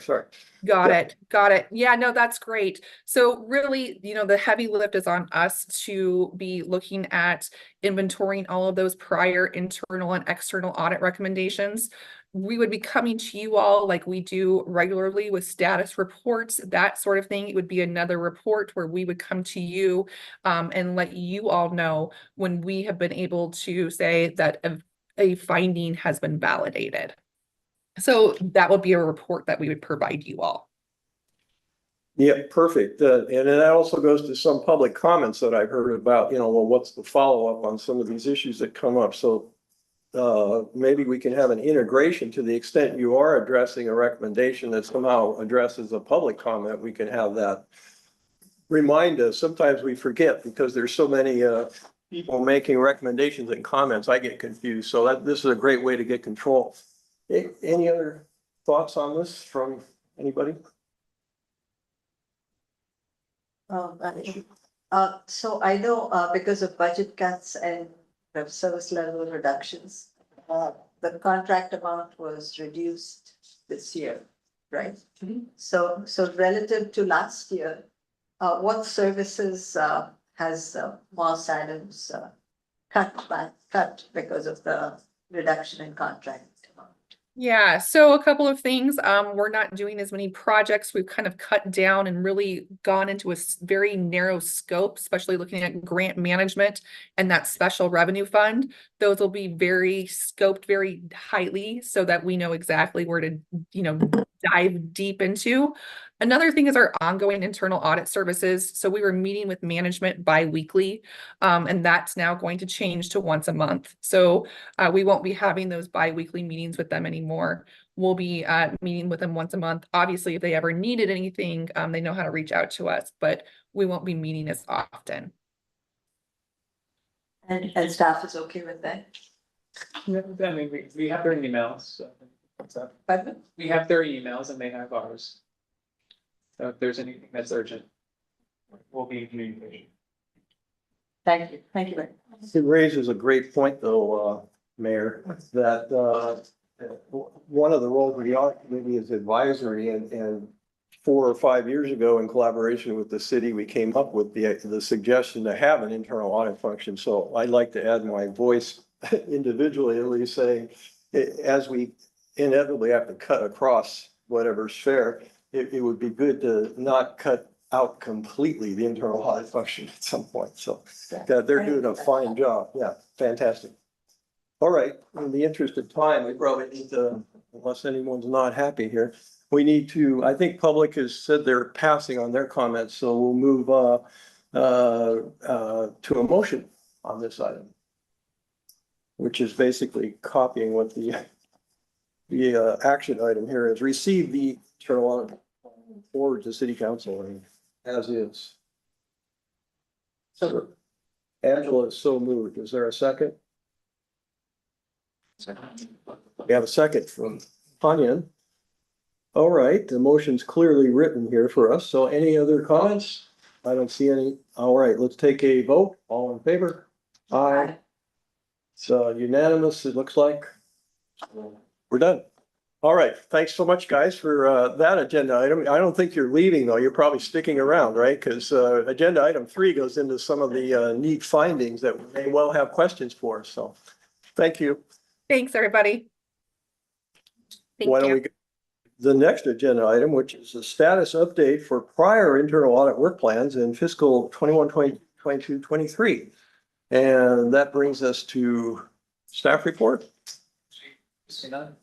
Got it. Yeah, no, that's great. So really, the heavy lift is on us to be looking at inventorying all of those prior internal and external audit recommendations. We would be coming to you all like we do regularly with status reports, that sort of thing. It would be another report where we would come to you and let you all know when we have been able to say that a finding has been validated. So that would be a report that we would provide you all. Yeah, perfect. And that also goes to some public comments that I've heard about, well, what's the follow-up on some of these issues that come up? So maybe we can have an integration to the extent you are addressing a recommendation that somehow addresses a public comment. We can have that remind us. Sometimes we forget because there's so many people making recommendations and comments. I get confused. So this is a great way to get control. Any other thoughts on this from Anybody? So I know, because of budget cuts and service level reductions, the contract amount was reduced this year, right? So relative to last year, what services, has, Moss Adams, cut because of the reduction in contract amount? Yeah, so a couple of things. We're not doing as many projects. We've kind of cut down and really gone into a very narrow scope, especially looking at grant management and that special revenue fund. Those will be very scoped very tightly so that we know exactly where to, dive deep into. Another thing is our ongoing internal audit services. So we were meeting with management bi-weekly, and that's now going to change to once a month. So we won't be having those bi-weekly meetings with them anymore. We'll be meeting with them once a month. Obviously, if they ever needed anything, they know how to reach out to us, but we won't be meeting as often. And staff is okay with that? I mean, we have their emails, so. What's that? Pardon? We have their emails and they have ours. So if there's anything that's urgent, we'll be in communication. Thank you very much. It raises a great point though, Mayor, that, one of the roles of the audit committee is advisory and 4 or 5 years ago, in collaboration with the city, we came up with the suggestion to have an internal audit function. So I'd like to add my voice individually, at least saying, as we inevitably have to cut across whatever's fair, it would be good to not cut out completely the internal audit function at some point. So they're doing a fine job. Yeah, fantastic. All right, in the interest of time, we probably need to, unless anyone's not happy here, we need to, I think public has said they're passing on their comments, so we'll move to a motion on this item, which is basically copying what the action item here is. Receive the internal audit forward to city council and as is. So Angela is so moved. Is there a second? We have a second from Tanya. All right, the motion's clearly written here for us. So any other comments? I don't see any. All right, let's take a vote. All in favor? Aye. So unanimous, it looks like. We're done. All right, thanks so much, guys, for that agenda item. I don't think you're leaving, though. You're probably sticking around, right? Because agenda item 3 goes into some of the neat findings that we may well have questions for. So thank you. Thanks, everybody. Why don't we go to the next agenda item, which is a status update for prior internal audit work plans in fiscal 21, 22, 23. And that brings us to staff report.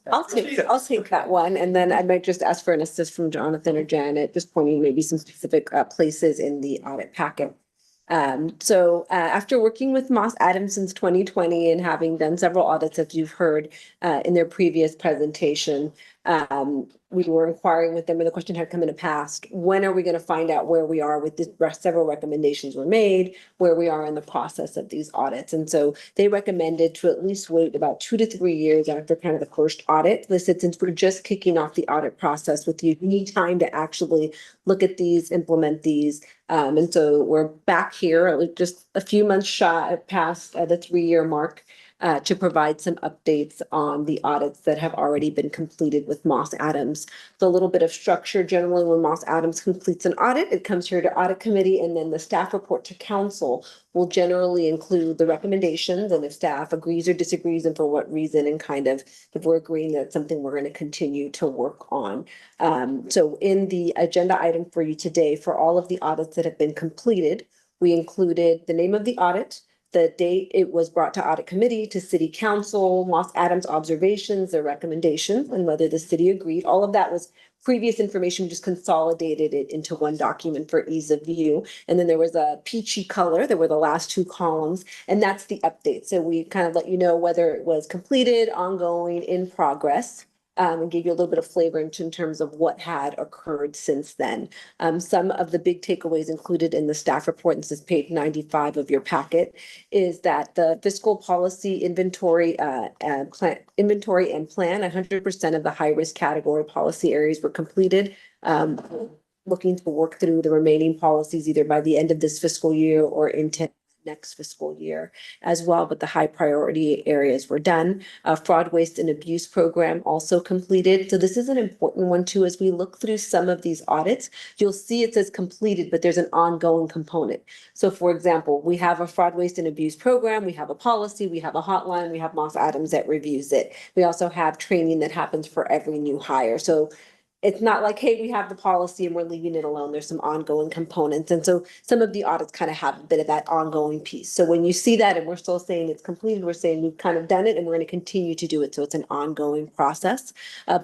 I'll take that one, and then I might just ask for an assist from Jonathan or Janet, just pointing maybe some specific places in the audit packet. So after working with Moss Adams since 2020 and having done several audits, as you've heard in their previous presentation, we were inquiring with them, and the question had come in the past: when are we going to find out where we are with this? Several recommendations were made, where we are in the process of these audits. And so they recommended to at least wait about 2 to 3 years after kind of the first audit. They said, since we're just kicking off the audit process with you, you need time to actually look at these, implement these. And so we're back here. It was just a few months past the 3-year mark. To provide some updates on the audits that have already been completed with Moss Adams. So a little bit of structure. Generally, when Moss Adams completes an audit, it comes here to audit committee, and then the staff report to council will generally include the recommendations, and if staff agrees or disagrees and for what reason, and kind of if we're agreeing that it's something we're going to continue to work on. So in the agenda item for you today, for all of the audits that have been completed, we included the name of the audit, the date it was brought to audit committee, to city council, Moss Adams observations, their recommendations, and whether the city agreed. All of that was previous information, just consolidated it into one document for ease of view. And then there was a peachy color. There were the last 2 columns, and that's the update. So we kind of let you know whether it was completed, ongoing, in progress. and gave you a little bit of flavor in terms of what had occurred since then. Some of the big takeaways included in the staff report, and this is page 95 of your packet, is that the fiscal policy inventory and plan, 100% of the high-risk category policy areas were completed. Looking to work through the remaining policies either by the end of this fiscal year or into next fiscal year as well, but the high priority areas were done. Fraud, waste, and abuse program also completed. So this is an important one too. As we look through some of these audits, you'll see it says completed, but there's an ongoing component. So for example, we have a fraud, waste, and abuse program, we have a policy, we have a hotline, we have Moss Adams that reviews it. We also have training that happens for every new hire. So it's not like, hey, we have the policy and we're leaving it alone. There's some ongoing components. And so some of the audits kind of have a bit of that ongoing piece. So when you see that and we're still saying it's completed, we're saying we've kind of done it and we're going to continue to do it. So it's an ongoing process.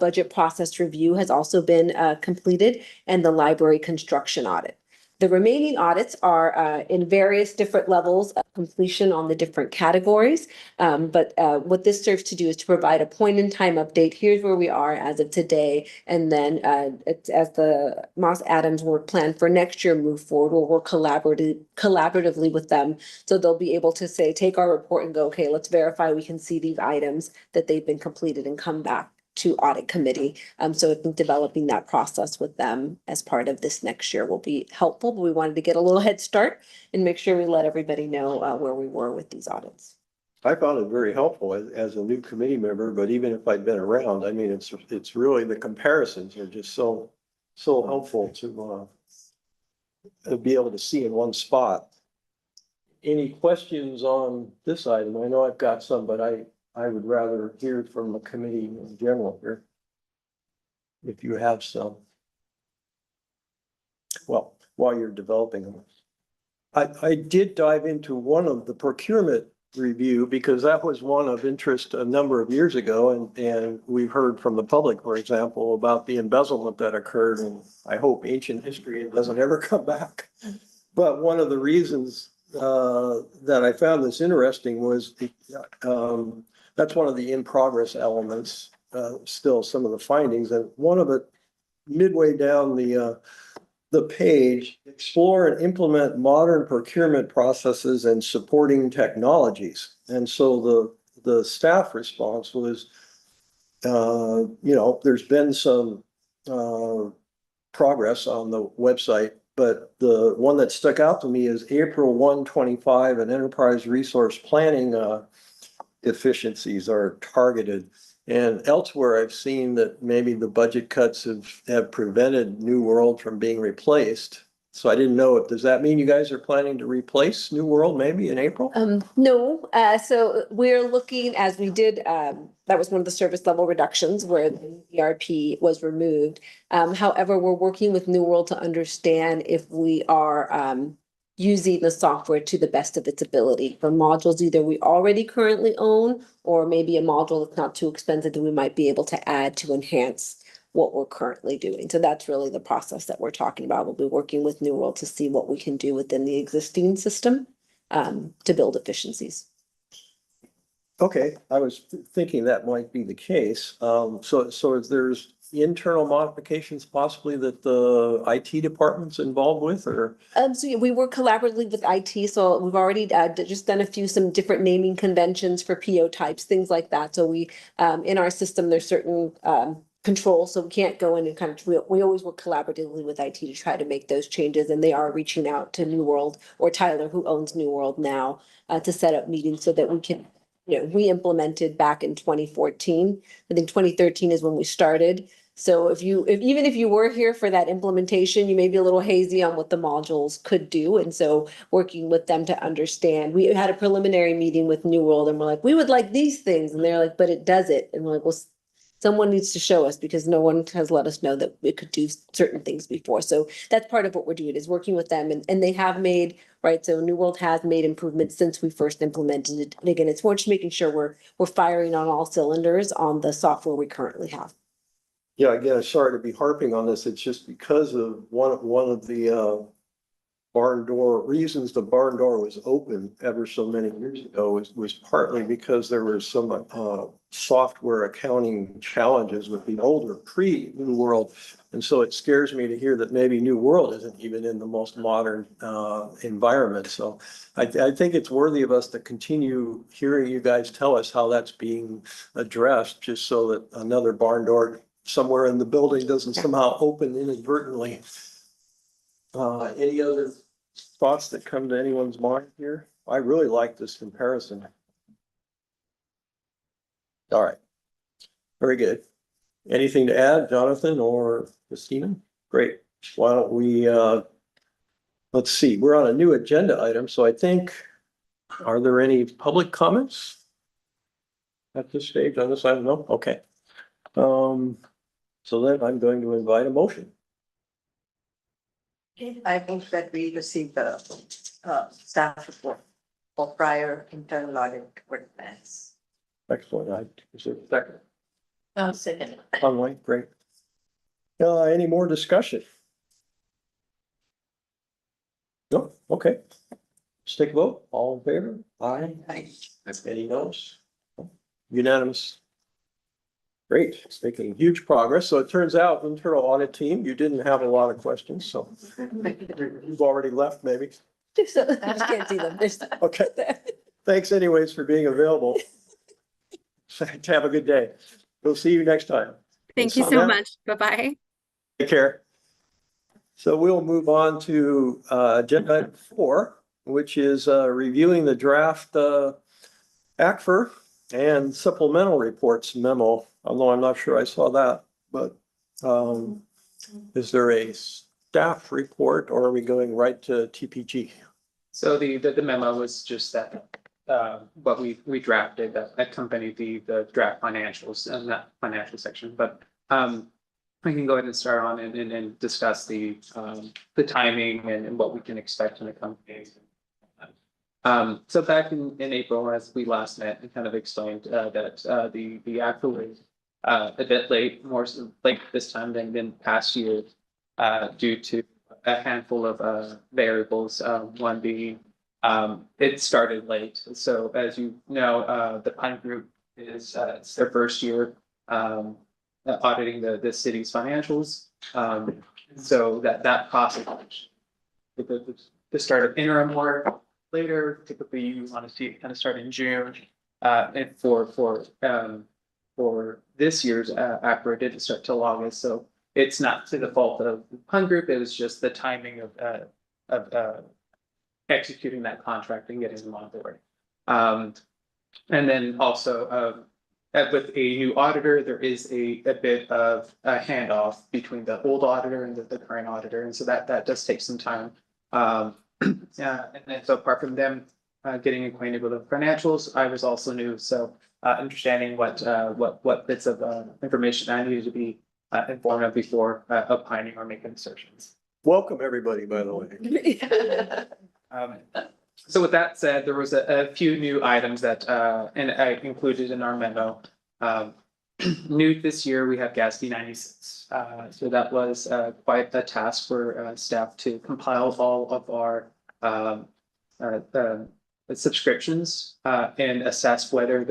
Budget process review has also been completed, and the library construction audit. The remaining audits are in various different levels of completion on the different categories. But what this serves to do is to provide a point in time update. Here's where we are as of today. And then as the Moss Adams work plan for next year move forward, we'll work collaboratively with them. So they'll be able to say, take our report and go, okay, let's verify we can see these items that they've been completed and come back to audit committee. So I think developing that process with them as part of this next year will be helpful, but we wanted to get a little head start and make sure we let everybody know where we were with these audits. I found it very helpful as a new committee member, but even if I'd been around, I mean, it's really the comparisons are just so helpful to be able to see in one spot. Any questions on this item? I know I've got some, but I would rather hear from the committee in general here. If you have some. Well, while you're developing them. I did dive into one of the procurement review because that was one of interest a number of years ago. And we've heard from the public, for example, about the embezzlement that occurred. And I hope ancient history doesn't ever come back. But one of the reasons that I found this interesting was that's one of the in progress elements, still some of the findings, and one of it midway down the page, explore and implement modern procurement processes and supporting technologies. And so the staff response was, there's been some progress on the website, but the one that stuck out to me is April 1/25, and enterprise resource planning efficiencies are targeted. And elsewhere, I've seen that maybe the budget cuts have prevented New World from being replaced. So I didn't know, does that mean you guys are planning to replace New World maybe in April? No, so we're looking, as we did, that was one of the service level reductions where the ERP was removed. However, we're working with New World to understand if we are using the software to the best of its ability for modules either we already currently own, or maybe a module that's not too expensive that we might be able to add to enhance what we're currently doing. So that's really the process that we're talking about. We'll be working with New World to see what we can do within the existing system to build efficiencies. Okay, I was thinking that might be the case. So there's internal modifications possibly that the IT department's involved with, or? So yeah, we work collaboratively with IT, so we've already just done some different naming conventions for PO types, things like that. So we, in our system, there's certain controls, so we can't go in and kind of, we always work collaboratively with IT to try to make those changes, and they are reaching out to New World, or Tyler, who owns New World now, to set up meetings so that we can, we implemented back in 2014. I think 2013 is when we started. So even if you were here for that implementation, you may be a little hazy on what the modules could do. And so working with them to understand, we had a preliminary meeting with New World and we're like, we would like these things. And they're like, but it does it. And we're like, well, someone needs to show us because no one has let us know that we could do certain things before. So that's part of what we're doing, is working with them, and they have made, right? So New World has made improvements since we first implemented it. And again, it's more just making sure we're firing on all cylinders on the software we currently have. Yeah, again, sorry to be harping on this. It's just because of one of barn door, reasons the barn door was open ever so many years ago was partly because there was some software accounting challenges with the older pre-New World. And so it scares me to hear that maybe New World isn't even in the most modern environment. So I think it's worthy of us to continue hearing you guys tell us how that's being addressed, just so that another barn door somewhere in the building doesn't somehow open inadvertently. Any other thoughts that come to anyone's mind here? I really like this comparison. All right. Very good. Anything to add, Jonathan or Christina? Great. Why don't we, let's see, we're on a new agenda item, so I think, are there any public comments at this stage on this item? No? Okay. So then I'm going to invite a motion. I move that we receive the staff report for prior internal audit work plans. Excellent. Is there a second? I'll second it. Conway, great. Any more discussion? No, okay. Let's take a vote. All in favor? Aye. Aye. Any noes? Unanimous. Great, it's making huge progress. So it turns out, internal audit team, you didn't have a lot of questions, so you've already left maybe. So, I just can't see them. There's. Okay, thanks anyways for being available. Have a good day. We'll see you next time. Thank you so much. Bye-bye. Take care. So we'll move on to agenda item 4, which is reviewing the draft ACFR and supplemental reports memo, although I'm not sure I saw that, but is there a staff report or are we going right to TPG? So the memo was just that, what we drafted that accompanied the draft financials and that financial section, but we can go ahead and start on and discuss the timing and what we can expect in the coming days. So back in April, as we last met, and kind of explained that the actual was a bit late, more so late this time than past years, due to a handful of variables. One being it started late. So as you know, the Pine Group is it's their first year auditing the city's financials. So that process, the start of interim work later, typically you want to see it kind of start in June. And for this year's ACFR, it didn't start till August, so it's not to the fault of the Pun Group. It was just the timing of executing that contract and getting them on board. And then also with a new auditor, there is a bit of a handoff between the old auditor and the current auditor, and so that does take some time. Yeah, and then so apart from them getting acquainted with the financials, I was also new, so understanding what bits of information I needed to be informed of before opining or making assertions. Welcome, everybody, by the way. So with that said, there was a few new items that and I included in our memo. New this year, we have gas B96. So that was quite a task for staff to compile all of our subscriptions and assess whether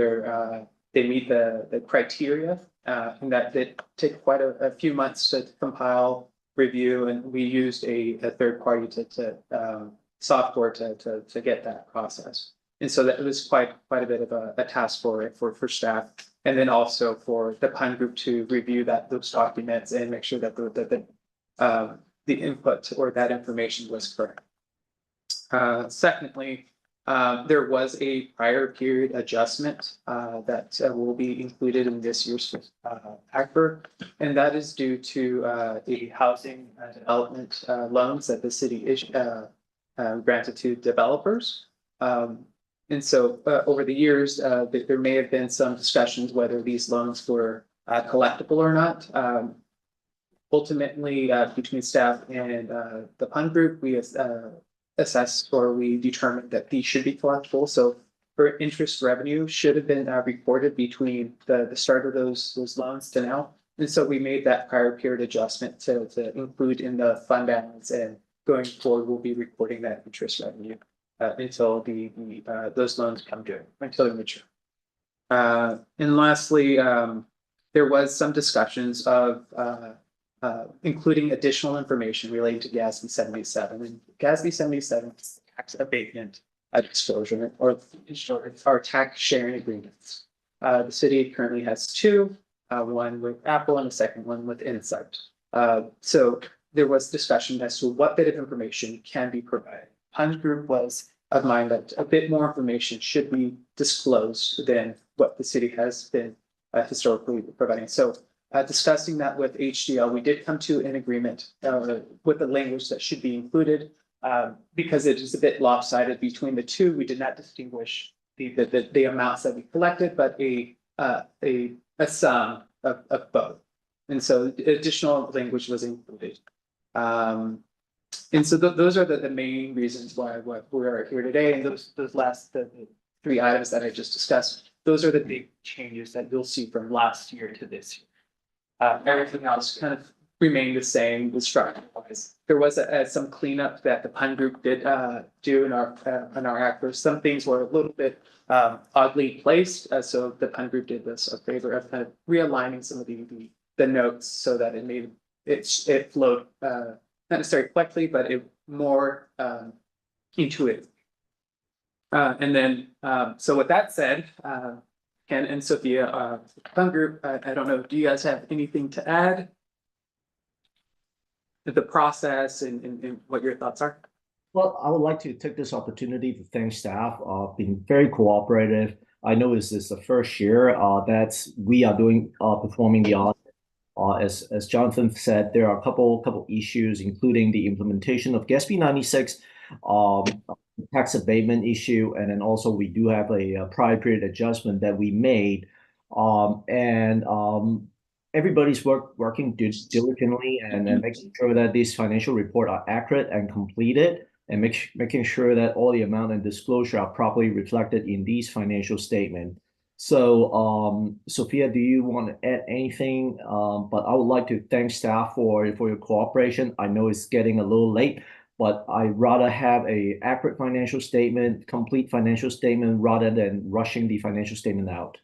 they meet the criteria. And that did take quite a few months to compile, review, and we used a third party to software to get that process. And so that was quite a bit of a task for staff. And then also for the Pine Group to review those documents and make sure that the input or that information was correct. Secondly, there was a prior period adjustment that will be included in this year's ACFR, and that is due to the housing development loans that the city granted to developers. And so over the years, there may have been some discussions whether these loans were collectible or not. Ultimately, between staff and the Pun Group, we assessed or we determined that these should be collectible. So for interest revenue should have been recorded between the start of those loans to now. And so we made that prior period adjustment to include in the fund balance and going forward, we'll be recording that interest revenue until those loans come due, until they mature. And lastly, there was some discussions of including additional information relating to GASB 77. And GASB 77 is tax abatement disclosure or tax sharing agreements. The city currently has two, one with Apple and the second one with Insight. So there was discussion as to what bit of information can be provided. Punch Group was of mind that a bit more information should be disclosed than what the city has been historically providing. So discussing that with HDL, we did come to an agreement with the language that should be included because it is a bit lopsided between the two. We did not distinguish the amounts that we collected, but a sum of both. And so additional language was included. And so those are the main reasons why we're here today. And those last the three items that I just discussed, those are the big changes that you'll see from last year to this year. Everything else kind of remained the same with structure wise. There was some cleanup that the Pun Group did do in our act. Some things were a little bit oddly placed. So the Pun Group did us a favor of kind of realigning some of the notes so that it made it flowed not necessarily quickly, but it more intuitive. And then, so with that said, Ken and Sophia, Pun Group, I don't know, do you guys have anything to add? The process and what your thoughts are? Well, I would like to take this opportunity to thank staff, being very cooperative. I know this is the first year that we are doing performing the audit. As Jonathan said, there are a couple issues, including the implementation of GASB 96, tax abatement issue, and then also we do have a prior period adjustment that we made, everybody's working diligently and making sure that these financial reports are accurate and completed, and making sure that all the amount and disclosure are properly reflected in these financial statements. So, Sophia, do you want to add anything? But I would like to thank staff for your cooperation. I know it's getting a little late, but I'd rather have a accurate financial statement, complete financial statement, rather than rushing the financial statement out.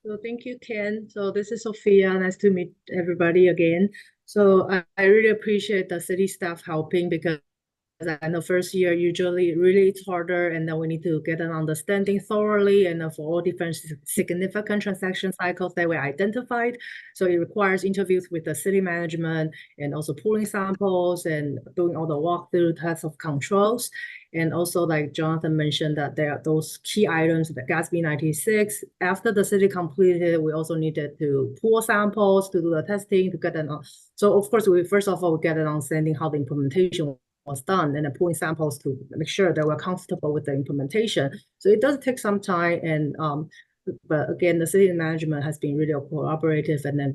So thank you, Ken. So this is Sophia. Nice to meet everybody again. So I really appreciate the city staff helping, because I know first year usually really it's harder, and then we need to get an understanding thoroughly and for all different significant transaction cycles that we identified. So it requires interviews with the city management and also pulling samples and doing all the walkthrough tests of controls. And also, like Jonathan mentioned, that there are those key items, the GASB 96. After the city completed, we also needed to pull samples to do the testing to get an. So of course, we first of all get an understanding how the implementation was done, and then pulling samples to make sure that we're comfortable with the implementation. So it does take some time, and but again, the city management has been really cooperative and then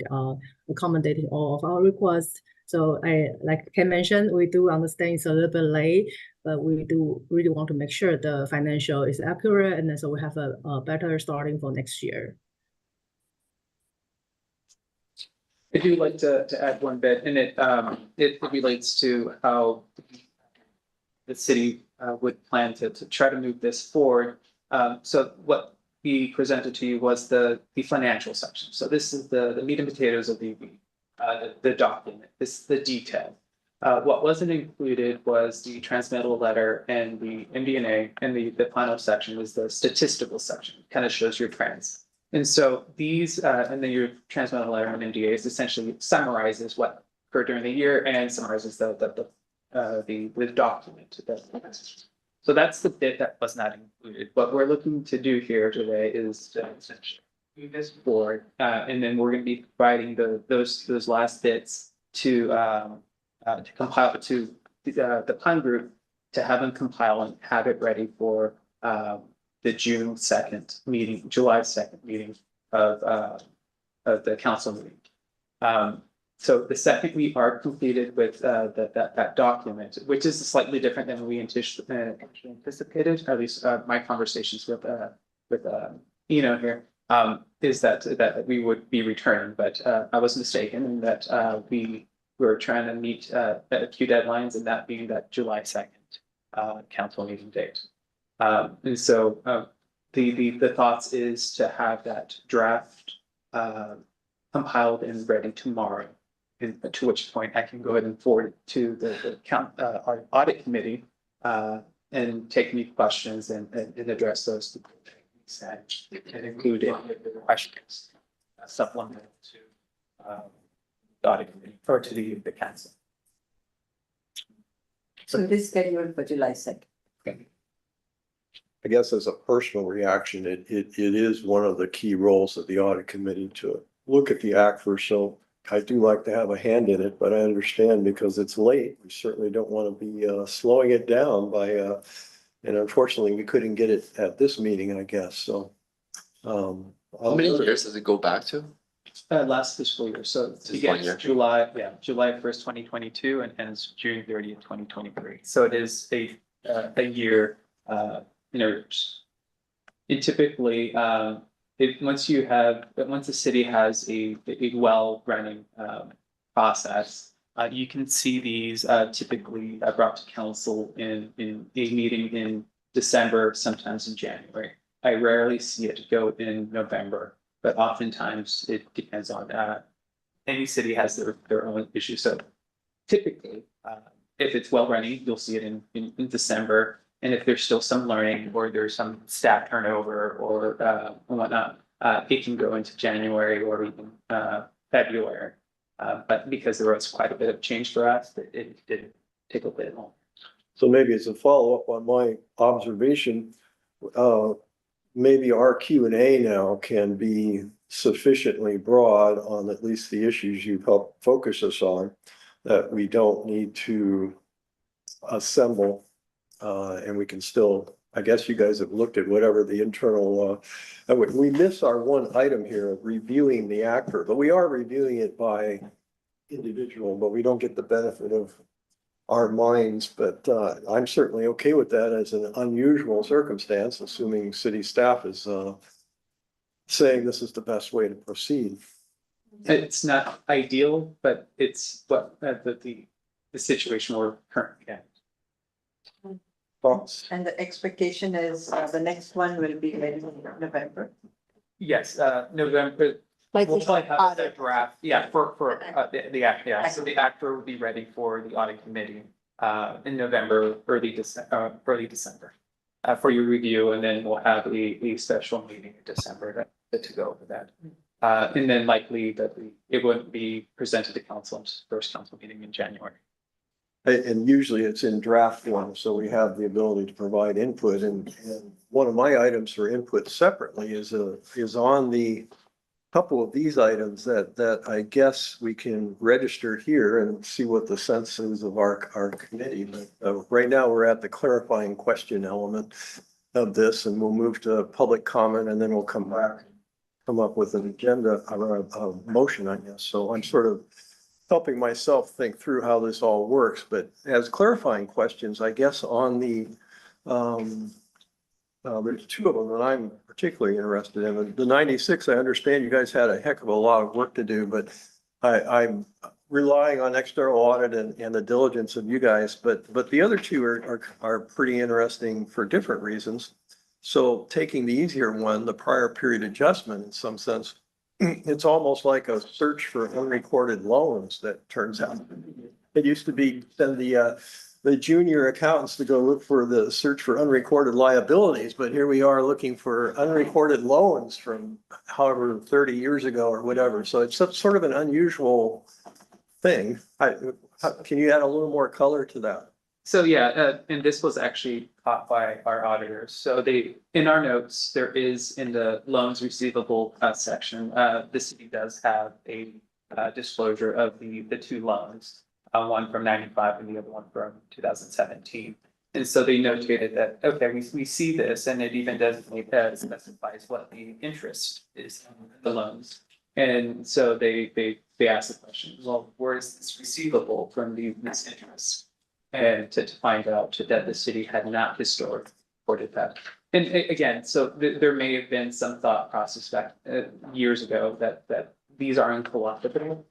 accommodating all of our requests. So like Ken mentioned, we do understand it's a little bit late, but we do really want to make sure the financial is accurate, and then so we have a better starting for next year. I do like to add one bit, and it relates to how the city would plan to try to move this forward. So what we presented to you was the financial section. So this is the meat and potatoes of the document. This is the detail. What wasn't included was the transmittal letter and the MD&A, and the final section was the statistical section. Kind of shows your trends. And so these, and then your transmittal letter and MDAs essentially summarizes what occurred during the year and summarizes the document. So that's the bit that was not included. What we're looking to do here today is to essentially move this forward, and then we're going to be providing those last bits to compile to the Pun Group to have them compile and have it ready for the June 2nd meeting, July 2nd meeting of the council meeting. So the second we are completed with that document, which is slightly different than we anticipated, at least my conversations with Eno here. is that we would be returning, but I was mistaken in that we were trying to meet a few deadlines, and that being that July 2nd council meeting date. And so the thoughts is to have that draft compiled and ready tomorrow. And to which point I can go ahead and forward it to our audit committee and take any questions and address those. And include any of the questions supplemental to the audit committee or to the council. So it is scheduled for July 2nd. I guess as a personal reaction, it is one of the key roles of the audit committee to look at the ACFR. So I do like to have a hand in it, but I understand because it's late. We certainly don't want to be slowing it down by, and unfortunately we couldn't get it at this meeting, I guess. So. How many years does it go back to? Last fiscal year, so it begins July 1st, 2022 and ends June 30th, 2023. So it is a year in arrears. And typically, once the city has a well-running process, you can see these typically brought to council in a meeting in December, sometimes in January. I rarely see it go in November, but oftentimes it depends on any city has their own issues. So typically, if it's well running, you'll see it in December. And if there's still some learning or there's some staff turnover or whatnot, it can go into January or even February. But because there was quite a bit of change for us, it did take a bit longer. So maybe as a follow-up on my observation, maybe our Q&A now can be sufficiently broad on at least the issues you've helped focus us on, that we don't need to assemble and we can still, I guess you guys have looked at whatever the internal, we miss our one item here of reviewing the ACFR, but we are reviewing it by individual, but we don't get the benefit of our minds, but I'm certainly okay with that as an unusual circumstance, assuming city staff is saying this is the best way to proceed. It's not ideal, but it's what the situation we're currently in. Thoughts? And the expectation is the next one will be ready in November. Yes, November. Like We'll the probably have a audit. draft, yeah, for the act, yeah, so the actor will be ready for the audit committee in November, early December. For your review, and then we'll have a special meeting in December to go over that. And then likely that it wouldn't be presented to council's first council meeting in January. And usually it's in draft form, so we have the ability to provide input, and one of my items for input separately is on the couple of these items that I guess we can register here and see what the sense is of our committee. But right now we're at the clarifying question element of this, and we'll move to public comment, and then we'll come up with an agenda or a motion, I guess. So I'm sort of helping myself think through how this all works, but as clarifying questions, I guess on the there's two of them that I'm particularly interested in. The 96, I understand you guys had a heck of a lot of work to do, but I'm relying on external audit and the diligence of you guys, but the other two are pretty interesting for different reasons. So taking the easier one, the prior period adjustment, in some sense, it's almost like a search for unrecorded loans that turns out. It used to be send the junior accountants to go look for the search for unrecorded liabilities, but here we are looking for unrecorded loans from however 30 years ago or whatever. So it's sort of an unusual thing. Can you add a little more color to that? So yeah, and this was actually caught by our auditors. So in our notes, there is in the loans receivable section, the city does have a disclosure of the two loans. One from 95 and the other one from 2017. And so they notated that, okay, we see this, and it even does specifies what the interest is on the loans. And so they asked the question, well, where is this receivable from this interest? And to find out that the city had not historically reported that. And again, so there may have been some thought process back years ago that these are uncollectible.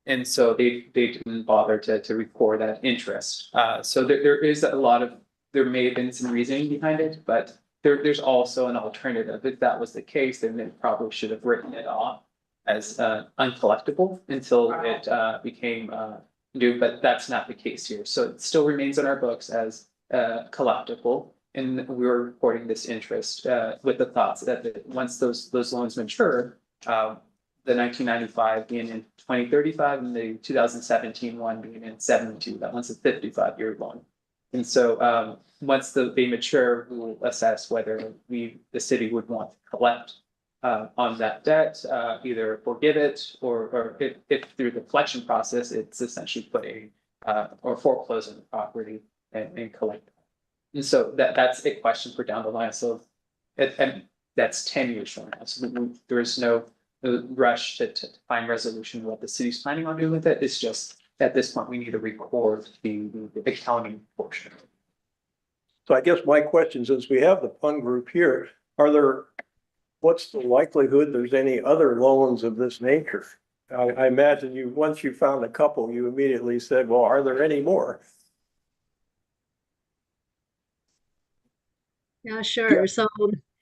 And so they didn't bother to record that interest. So there is a lot of, there may have been some reasoning behind it, but there's also an alternative. If that was the case, then they probably should have written it off as uncollectible until it became due, but that's not the case here. So it still remains on our books as collectible. And we were reporting this interest with the thoughts that once those loans mature, the 1995 being in 2035 and the 2017 one being in 72, that one's a 55-year loan. And so once they mature, we'll assess whether the city would want to collect on that debt, either forgive it or if through the collection process, it's essentially put or foreclose on the property and collect. And so that's a question for down the line. So and that's 10 years from now. So there is no rush to find resolution what the city's planning on doing with it. It's just at this point, we need to record the accounting portion. So I guess my question, since we have the fund group here, what's the likelihood there's any other loans of this nature? I imagine once you found a couple, you immediately said, well, are there any more? Yeah, sure. So,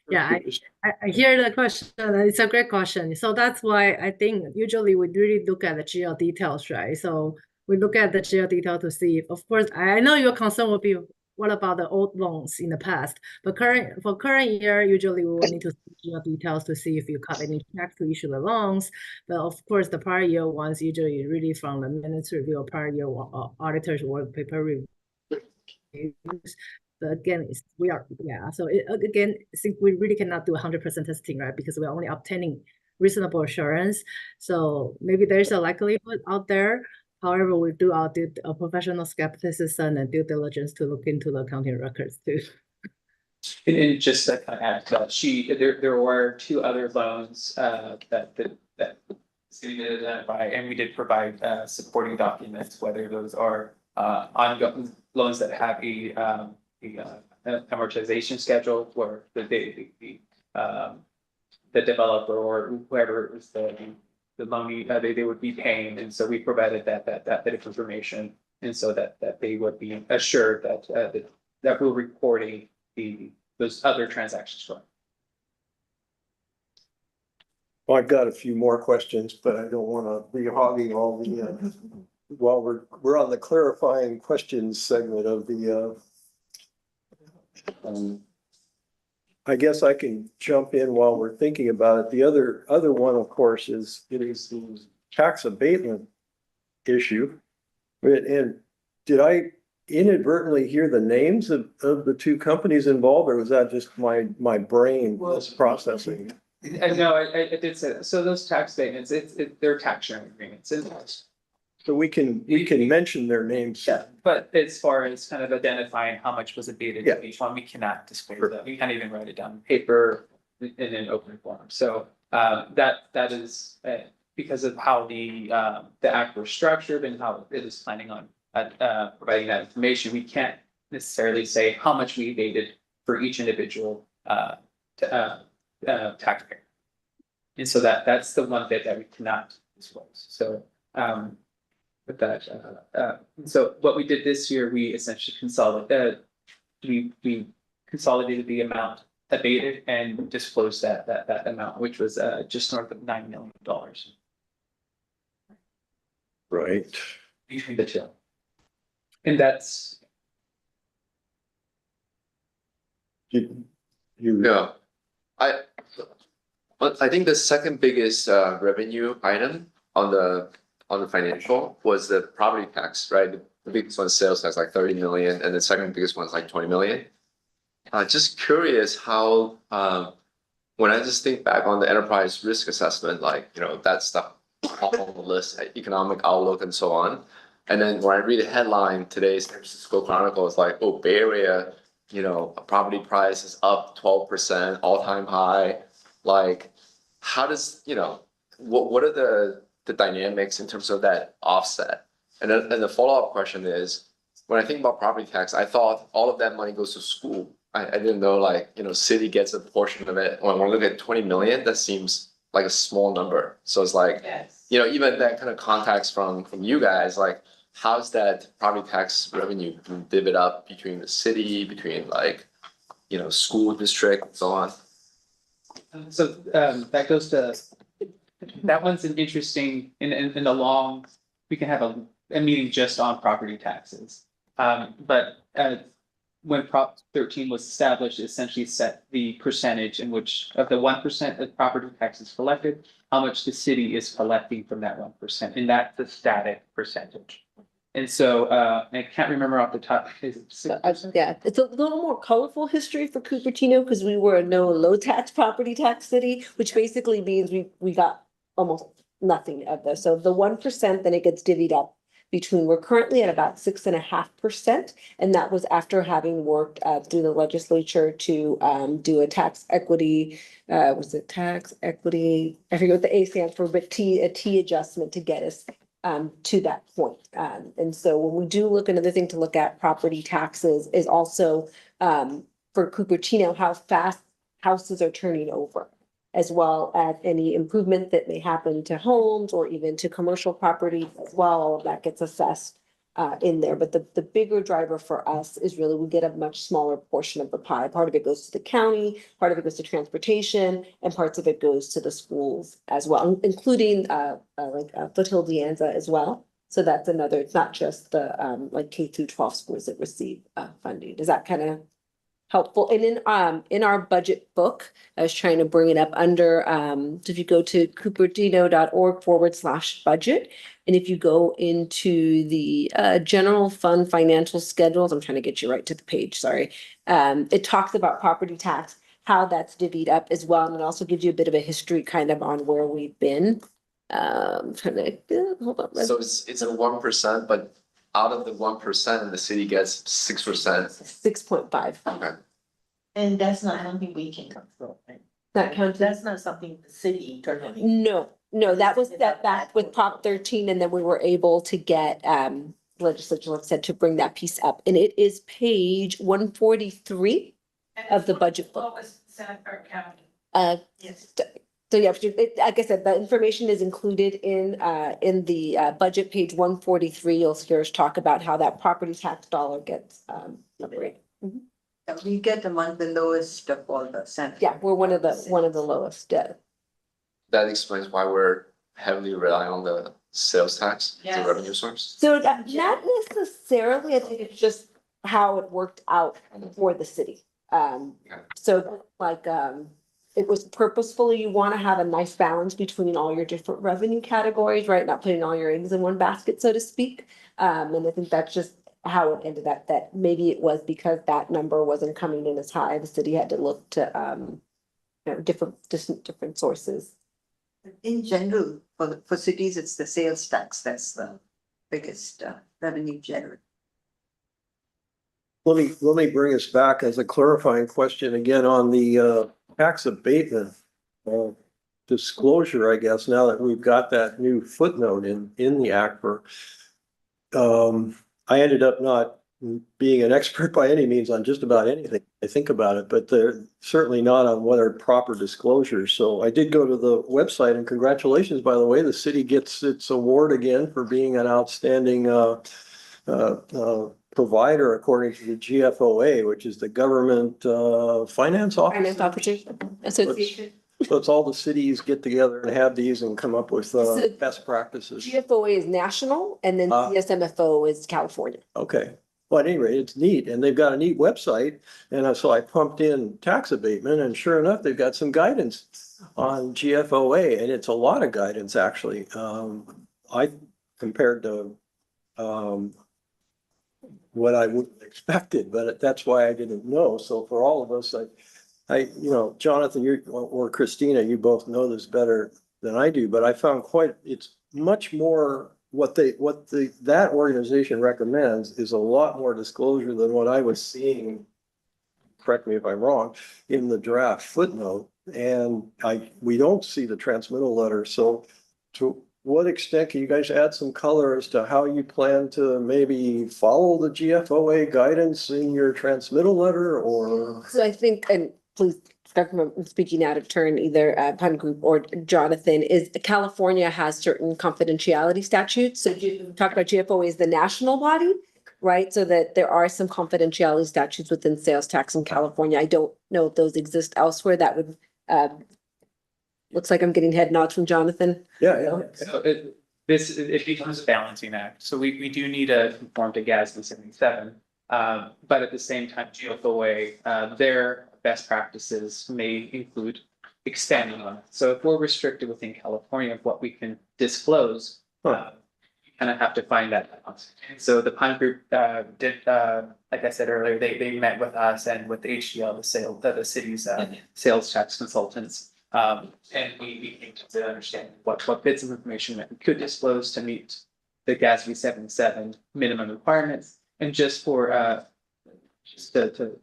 yeah, I hear the question. It's a great question. So that's why I think usually we really look at the GL details, right? So we look at the GL detail to see if, of course, I know your concern will be what about the old loans in the past? But for current year, usually we will need to see GL details to see if you cut any checks to issue the loans. But of course, the prior year ones usually really from the minutes review or prior year auditors work paper review. But again, so again, I think we really cannot do 100% testing, right? Because we're only obtaining reasonable assurance. So maybe there's a likelihood out there. However, we do our professional skepticism and due diligence to look into the accounting records too. And just to kind of add to that, there were 2 other loans that city did identify, and we did provide supporting documents, whether those are ongoing loans that have a amortization schedule where the developer or whoever is the loanee, they would be paying, and so we provided that bit of information, and so that they would be assured that we're reporting those other transactions for them. Well, I've got a few more questions, but I don't want to be hogging all the, while we're on the clarifying questions segment of the, I guess I can jump in while we're thinking about it. The other one, of course, is the tax abatement issue. And did I inadvertently hear the names of the 2 companies involved, or was that just my brain was processing? No, I did say that. So those tax statements, they're tax sharing agreements. So we can mention their names. Yeah, but as far as kind of identifying how much was abated Yeah. to each one, we cannot disclose that. We can't even write it down on paper in an open form. So that is because of how the act was structured and how it is planning on providing that information. We can't necessarily say how much we abated for each individual taxpayer. And so that's the one bit that we cannot disclose. So with that, so what we did this year, we essentially consolidated the amount abated and disclosed that amount, which was just north of $9 million. Right. Between the 2. And that's. Yeah. I think the second biggest revenue item on the financial was the property tax, right? The biggest one, sales tax, like 30 million, and the second biggest one is like 20 million. Just curious how, when I just think back on the enterprise risk assessment, like, that stuff all on the list, economic outlook and so on. And then when I read a headline, today's San Francisco Chronicle is like, oh, Bay Area, property price is up 12%, all-time high. Like, how does, what are the dynamics in terms of that offset? And then the follow-up question is, when I think about property tax, I thought all of that money goes to school, I didn't know like, city gets a portion of it. When we look at 20 million, that seems like a small number. So it's like, Yes. even that kind of context from you guys, like, how's that property tax revenue been divvied up between the city, between like, school district and so on? So that goes to, that one's an interesting, in the long, we can have a meeting just on property taxes. But when Prop 13 was established, it essentially set the percentage in which of the 1% of property taxes collected, how much the city is collecting from that 1%, and that's the static percentage. And so I can't remember off the top, is it 6%? Yeah, it's a little more colorful history for Cupertino because we were a no low tax property tax city, which basically means we got almost nothing of this. So the 1%, then it gets divvied up between, we're currently at about 6.5%. And that was after having worked through the legislature to do a tax equity, was it tax equity? I forget what the A stands for, but a T adjustment to get us to that point. And so when we do look, another thing to look at property taxes is also for Cupertino, how fast houses are turning over, as well as any improvement that may happen to homes or even to commercial property as well. All of that gets assessed in there. But the bigger driver for us is really we get a much smaller portion of the pie. Part of it goes to the county, part of it goes to transportation, and parts of it goes to the schools as well, including Foothill De Anza as well. So that's another, it's not just the like K through 12 schools that receive funding. Does that kind of helpful? And in our budget book, I was trying to bring it up under, so if you go to cupertino.org/budget, and if you go into the general fund financial schedules, I'm trying to get you right to the page, sorry. It talks about property tax, how that's divvied up as well, and it also gives you a bit of a history kind of on where we've been. Trying to, hold on. So it's a 1%, but out of the 1%, the city gets 6%. 6.5. Okay. And that's not something we can control, right? That counts. That's not something the city internally. No, that was that back with Prop 13, and then we were able to get legislature, like I said, to bring that piece up. And it is page 143 of the budget book. Yes. So yeah, like I said, the information is included in the budget page 143. You'll hear us talk about how that property tax dollar gets separated. Yeah, we get among the lowest of all the centers. Yeah, we're one of the lowest. That explains why we're heavily relying on the sales tax as a Yes. revenue source. So not necessarily, I think it's just how it worked out for the city. So like, it was purposefully, you want to have a nice balance between all your different revenue categories, right? Not putting all your eggs in one basket, so to speak. And I think that's just how it ended up, that maybe it was because that number wasn't coming in as high. The city had to look to, different sources. In general, for cities, it's the sales tax that's the biggest revenue generator. Let me bring us back as a clarifying question again on the tax abatement disclosure, I guess, now that we've got that new footnote in the ACFR. I ended up not being an expert by any means on just about anything I think about it, but they're certainly not on what are proper disclosures. So I did go to the website, and congratulations, by the way, the city gets its award again for being an outstanding provider according to the GFOA, which is the Government Finance Office. Finance Officers Association. So it's all the cities get together and have these and come up with best practices. GFOA is national, and then CSMFO is California. Okay, well, at any rate, it's neat, and they've got a neat website, and so I pumped in tax abatement, and sure enough, they've got some guidance on GFOA, and it's a lot of guidance, actually. I compared to what I would have expected, but that's why I didn't know. So for all of us, Jonathan, you or Christina, you both know this better than I do, but I found it's much more that organization recommends is a lot more disclosure than what I was seeing. Correct me if I'm wrong, in the draft footnote, and we don't see the transmittal letter. So what extent can you guys add some color as to how you plan to maybe follow the GFOA guidance in your transmittal letter or? So I think, and please, correct me if I'm speaking out of turn, either Pun Group or Jonathan, is California has certain confidentiality statutes. So you talk about GFOA is the national body, right? So that there are some confidentiality statutes within sales tax in California. I don't know if those exist elsewhere. That would, looks like I'm getting head nods from Jonathan. Yeah. So it becomes a balancing act. So we do need to conform to GASB 77. But at the same time, GFOA, their best practices may include expanding on it. So if we're restricted within California of what we can disclose, you kind of have to find that balance. So the Pine Group did, like I said earlier, they met with us and with HDL, the city's sales tax consultants. And we came to the understanding what bits of information that we could disclose to meet the GASB 77 minimum requirements. And just for just to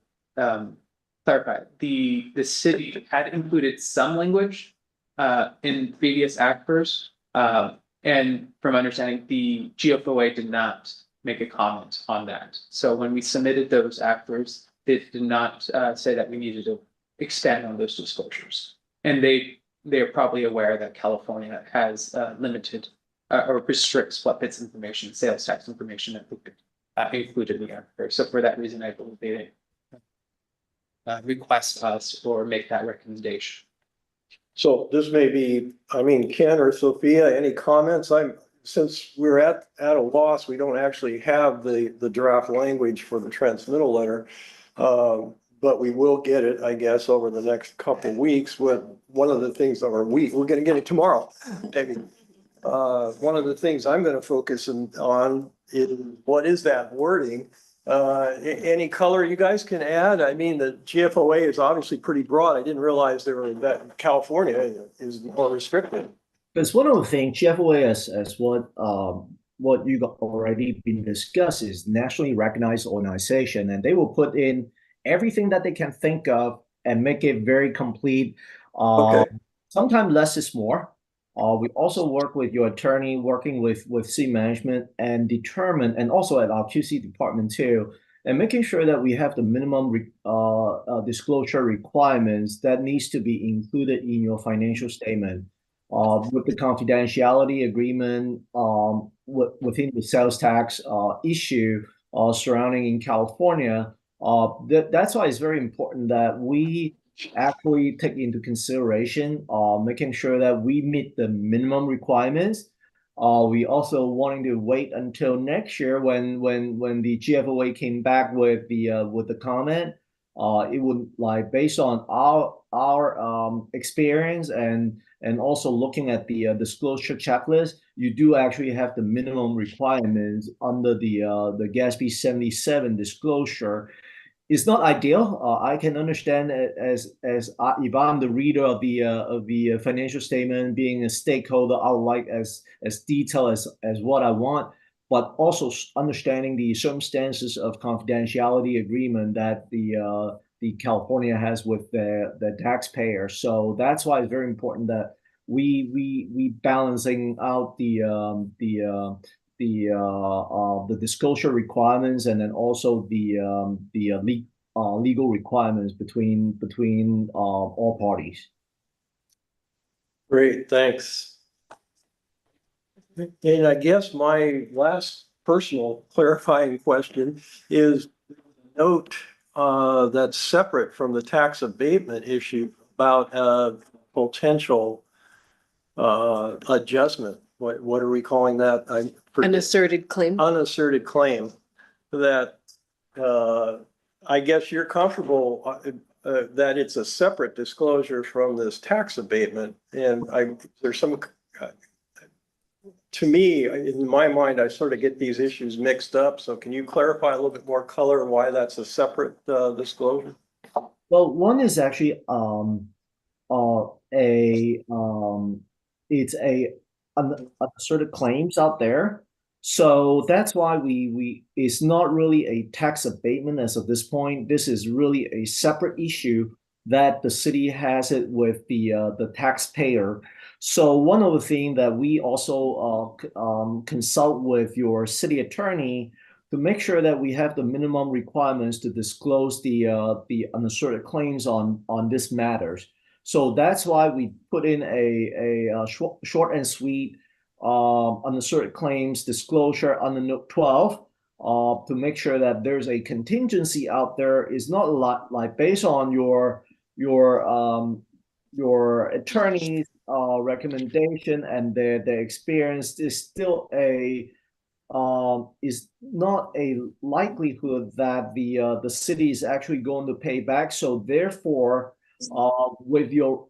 clarify, the city had included some language in previous ACFRs. And from understanding, the GFOA did not make a comment on that. So when we submitted those ACFRs, it did not say that we needed to expand on those disclosures. And they're probably aware that California has limited or restricts what bits information, sales tax information that we could include in the ACFR. So for that reason, I believe they request us or make that recommendation. So this may be, I mean, Ken or Sophia, any comments? Since we're at a loss, we don't actually have the draft language for the transmittal letter. But we will get it, I guess, over the next couple of weeks. With one of the things, or we're going to get it tomorrow, maybe. One of the things I'm going to focus on is what is that wording? Any color you guys can add? I mean, the GFOA is obviously pretty broad. I didn't realize that California is more restricted. Because one of the things GFOA as what you got already been discussed is nationally recognized organization, and they will put in everything that they can think of and make it very complete. Okay. Sometimes less is more. We also work with your attorney, working with city management and determine, and also at our QC department too, and making sure that we have the minimum disclosure requirements that needs to be included in your financial statement. With the confidentiality agreement within the sales tax issue surrounding in California, that's why it's very important that we actually take into consideration making sure that we meet the minimum requirements. We also wanting to wait until next year when the GFOA came back with the comment. It would, like, based on our experience and also looking at the disclosure checklist, you do actually have the minimum requirements under the GASB 77 disclosure. It's not ideal. I can understand it as if I'm the reader of the financial statement, being a stakeholder, I would like as detailed as what I want, but also understanding the circumstances of confidentiality agreement that the California has with the taxpayer. So that's why it's very important that we balancing out the disclosure requirements and then also the legal requirements between all parties. Great, thanks. And I guess my last personal clarifying question is note that's separate from the tax abatement issue about potential adjustment. What are we calling that? An asserted claim. Unasserted claim that I guess you're comfortable that it's a separate disclosure from this tax abatement. And there's some, to me, in my mind, I sort of get these issues mixed up. So can you clarify a little bit more color why that's a separate disclosure? Well, one is actually it's a unasserted claims out there. So that's why it's not really a tax abatement as of this point. This is really a separate issue that the city has it with the taxpayer. So one of the things that we also consult with your city attorney to make sure that we have the minimum requirements to disclose the unasserted claims on this matters. So that's why we put in a short and sweet unasserted claims disclosure under Note 12 to make sure that there's a contingency out there. Is not a lot like based on your attorney's recommendation and the experience is still is not a likelihood that the city is actually going to pay back. So therefore, with your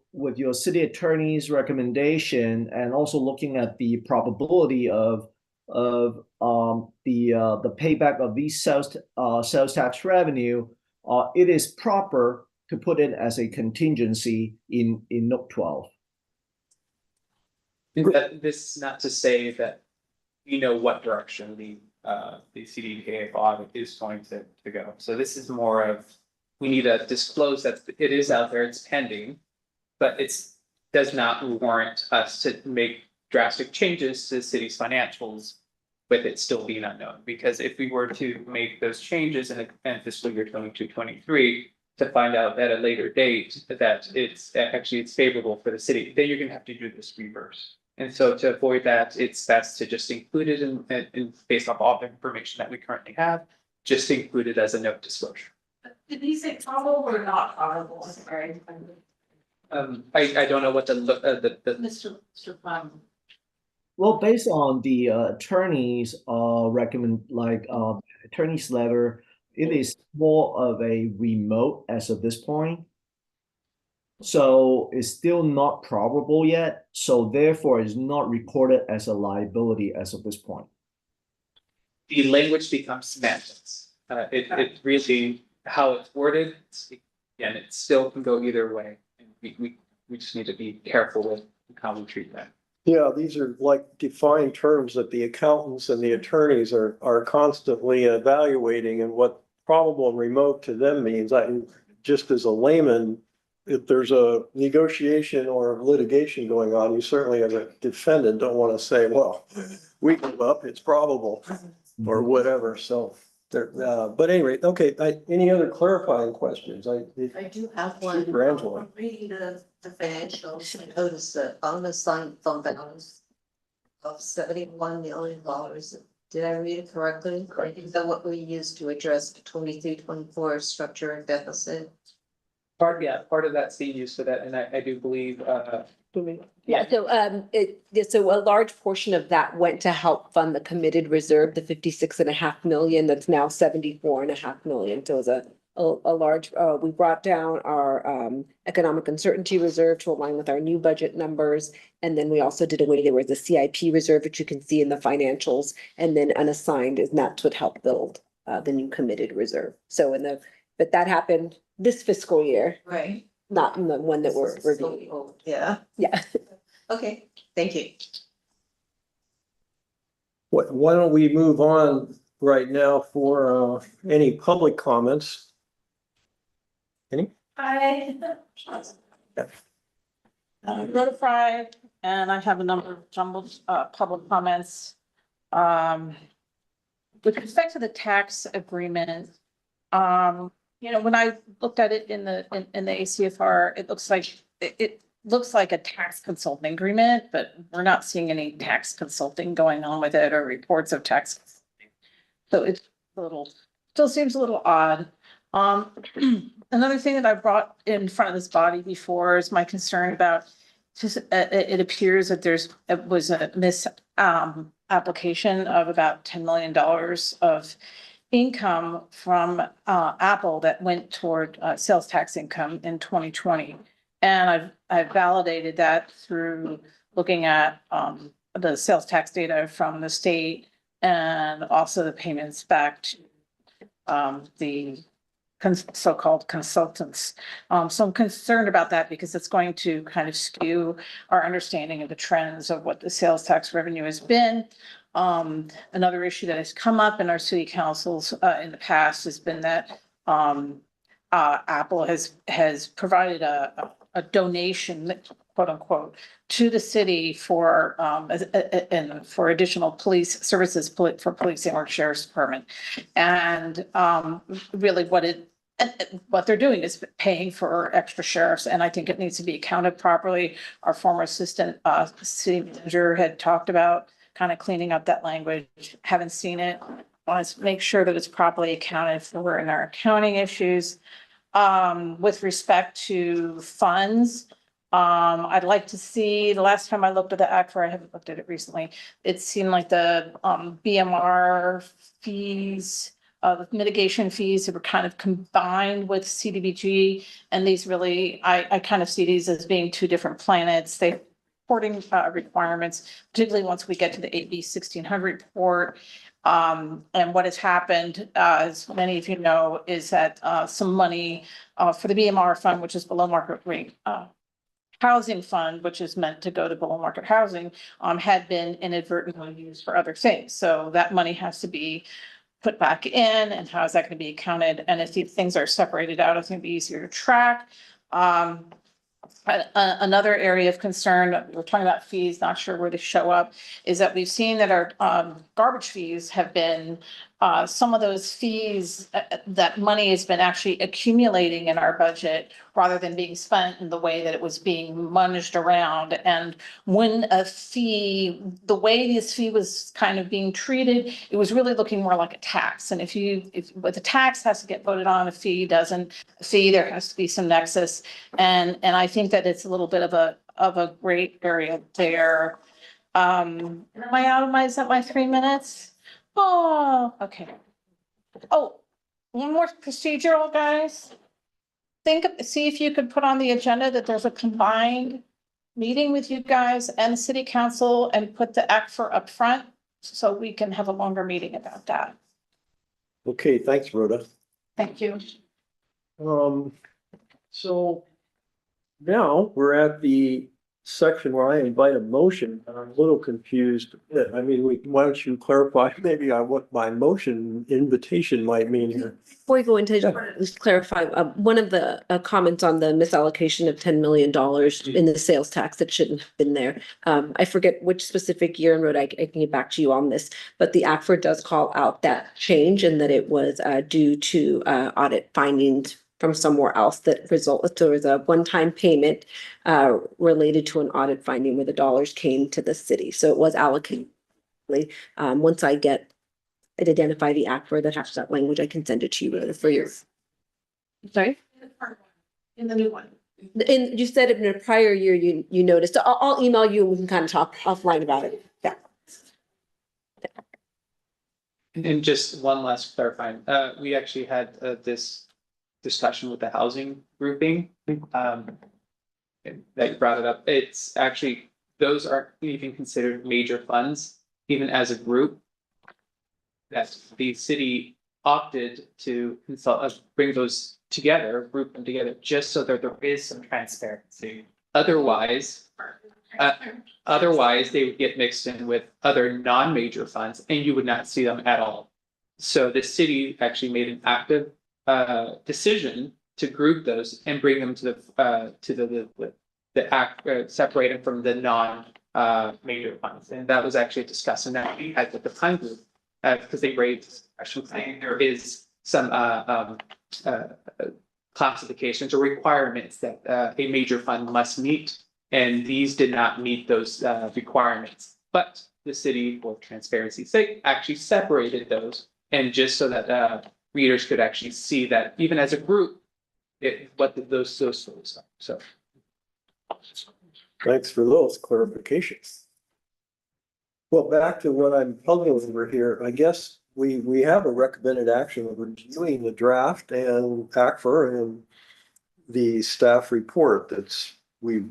city attorney's recommendation and also looking at the probability of the payback of these sales tax revenue, it is proper to put it as a contingency in Note 12. This is not to say that you know what direction the CDKF audit is going to go. So this is more of, we need to disclose that it is out there, it's pending, but it's does not warrant us to make drastic changes to the city's financials with it still being unknown. Because if we were to make those changes in fiscal year 22-23, to find out at a later date that it's favorable for the city, then you're gonna have to do this reverse. And so to avoid that, it's best to just include it in based off all the information that we currently have, just include it as a note disclosure. Did he say probable or not probable? Sorry. I don't know what the Mr. Farmer. Well, based on the attorney's attorney's letter, it is more of a remote as of this point. So it's still not probable yet. So therefore, it's not recorded as a liability as of this point. the language becomes semantics. It really, how it's worded, again, it still can go either way. And we just need to be careful with how we treat that. Yeah, these are like defined terms that the accountants and the attorneys are constantly evaluating, and what probable and remote to them means. Just as a layman, if there's a negotiation or litigation going on, you certainly as a defendant don't want to say, well, we give up, it's probable or whatever. So there, but anyway, okay, any other clarifying questions? I do have one. Super Angela. Reading the financials, I noticed that unassigned fund balance of $71 million. Did I read it correctly? Is that what we used to address the 23-24 structure and deficit? Part of that's being used for that, and I do believe, Yeah, so so a large portion of that went to help fund the committed reserve, the 56.5 million, that's now 74.5 million. So it was a large, we brought down our economic uncertainty reserve to align with our new budget numbers. And then we also did away, there was a CIP reserve, which you can see in the financials, and then unassigned, and that's what helped build the new committed reserve. So but that happened this fiscal year, Right. not in the one that we're reviewing. Oh, yeah, Yeah. okay, thank you. Why don't we move on right now for any public comments? Any? I notified, and I have a number of jumbled public comments. With respect to the tax agreement, when I looked at it in the ACFR, it looks like a tax consulting agreement, but we're not seeing any tax consulting going on with it or reports of tax consulting. So it's still seems a little odd. Another thing that I brought in front of this body before is my concern about it appears that it was a application of about $10 million of income from Apple that went toward sales tax income in 2020. And I've validated that through looking at the sales tax data from the state and also the payments back to the so-called consultants. So I'm concerned about that because it's going to kind of skew our understanding of the trends of what the sales tax revenue has been. Another issue that has come up in our city councils in the past has been that Apple has provided a donation, quote unquote, to the city for, and for additional police services for policing or sheriff's department. And, really what they're doing is paying for extra sheriffs, and I think it needs to be accounted properly. Our former assistant, city manager had talked about kind of cleaning up that language. Haven't seen it. Want to make sure that it's properly accounted for in our accounting issues. With respect to funds, I'd like to see, the last time I looked at the ACFR, I haven't looked at it recently, it seemed like the, BMR fees, the mitigation fees were kind of combined with CDBG. And these really, I kind of see these as being two different planets. They reporting, requirements, particularly once we get to the AB 1600 report. And what has happened, as many of you know, is that some money for the BMR fund, which is below market rate housing fund, which is meant to go to below market housing, had been inadvertently used for other things. So that money has to be put back in, and how is that going to be accounted? And if these things are separated out, it's going to be easier to track. Another area of concern, we're talking about fees, not sure where they show up, is that we've seen that our garbage fees have been, some of those fees, that money has been actually accumulating in our budget rather than being spent in the way that it was being munged around. And when a fee, the way this fee was kind of being treated, it was really looking more like a tax. And if the tax has to get voted on, a fee doesn't, there has to be some nexus. And I think that it's a little bit of a great area there. Am I out of my, is that my 3 minutes? Oh, okay. Oh, one more procedural, guys. See if you could put on the agenda that there's a combined meeting with you guys and the city council, and put the ACFR up front so we can have a longer meeting about that. Okay, thanks, Rhoda. Thank you. So now we're at the section where I invite a motion, and I'm a little confused. I mean, why don't you clarify maybe what my motion invitation might mean here? Before we go into, just clarify, one of the comments on the misallocation of $10 million in the sales tax that shouldn't have been there. I forget which specific year in road, I can get back to you on this, but the ACFR does call out that change, and that it was due to audit findings from somewhere else that there was a one-time payment related to an audit finding where the dollars came to the city. So it was allocated. Once I identify the ACFR that has that language, I can send it to you for your. Sorry? In the new one. And you said it in a prior year, you noticed. I'll email you and we can kind of talk offline about it. Yeah. And just one last clarifying, we actually had this discussion with the housing grouping, that you brought it up. It's actually, those aren't even considered major funds, even as a group. That the city opted to bring those together, group them together, just so that there is some transparency. Otherwise, they would get mixed in with other non-major funds, and you would not see them at all. So the city actually made an active decision to group those and bring them to the act, separate them from the non-major funds. And that was actually discussed in that we had with the Pine Group, because they raised actually saying there is some classifications or requirements that a major fund must meet, and these did not meet those requirements. But the city, for transparency's sake, actually separated those, and just so that readers could actually see that even as a group, what those totals are. So. Thanks for those clarifications. Well, back to what I'm puzzling over here, I guess we have a recommended action of reviewing the draft and ACFR and the staff report that's we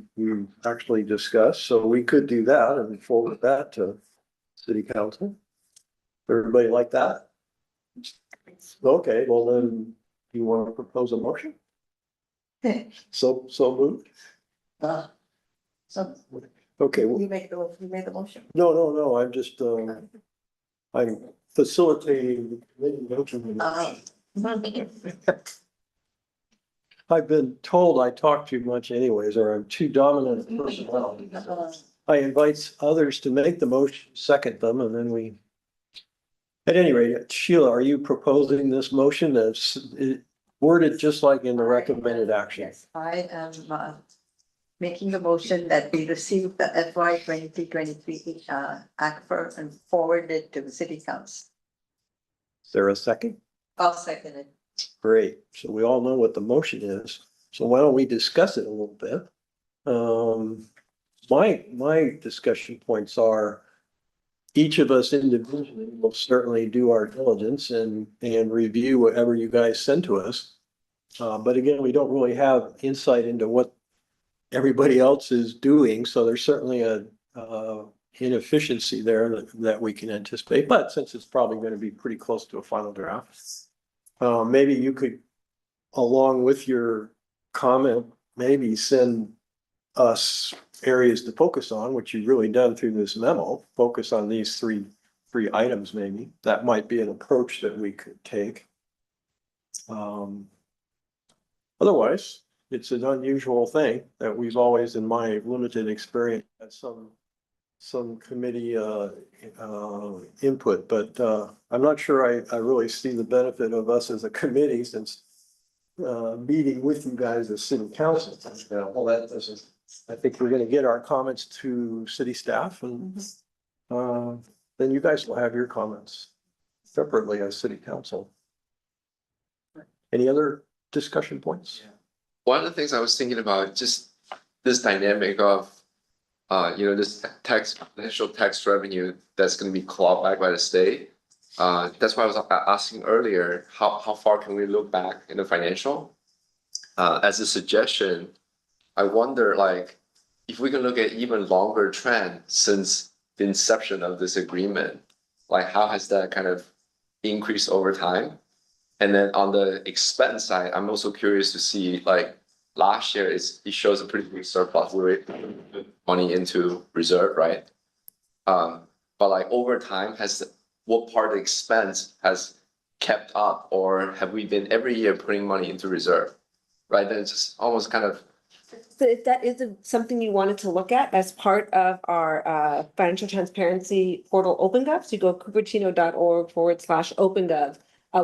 actually discussed. So we could do that and forward that to city council. Everybody like that? Okay, well then, you want to propose a motion? So moved? So Okay, well, you made the motion. no, I'm just, I'm facilitating the motion. I've been told I talk too much anyways, or I'm too dominant a personality. I invite others to make the motion, second them, and then we. At any rate, Sheila, are you proposing this motion that's worded just like in the recommended action? Yes, I am making the motion that we receive the FY 23 ACFR and forward it to the city council. Is there a second? I'll second it. Great. So we all know what the motion is. So why don't we discuss it a little bit? My discussion points are each of us individually will certainly do our diligence and review whatever you guys send to us. But again, we don't really have insight into what everybody else is doing. So there's certainly a inefficiency there that we can anticipate. But since it's probably going to be pretty close to a final draft, maybe you could, along with your comment, maybe send us areas to focus on, which you've really done through this memo, focus on these three items, maybe. That might be an approach that we could take. Otherwise, it's an unusual thing that we've always, in my limited experience, had some committee input, but I'm not sure I really see the benefit of us as a committee since meeting with you guys as city council. Well, that doesn't, I think we're gonna get our comments to city staff and then you guys will have your comments separately as city council. Any other discussion points? One of the things I was thinking about, just this dynamic of, this potential tax revenue that's gonna be clawed back by the state. That's why I was asking earlier, how far can we look back in the financial? As a suggestion, I wonder, like, if we can look at even longer trend since the inception of this agreement, like how has that kind of increased over time? And then on the expense side, I'm also curious to see, like, last year it shows a pretty big surplus. We put money into reserve, right? But like over time, what part of the expense has kept up, or have we been every year putting money into reserve? Right, then it's just almost kind of. So if that is something you wanted to look at as part of our financial transparency portal OpenGov, so you go cupertino.org/OpenGov.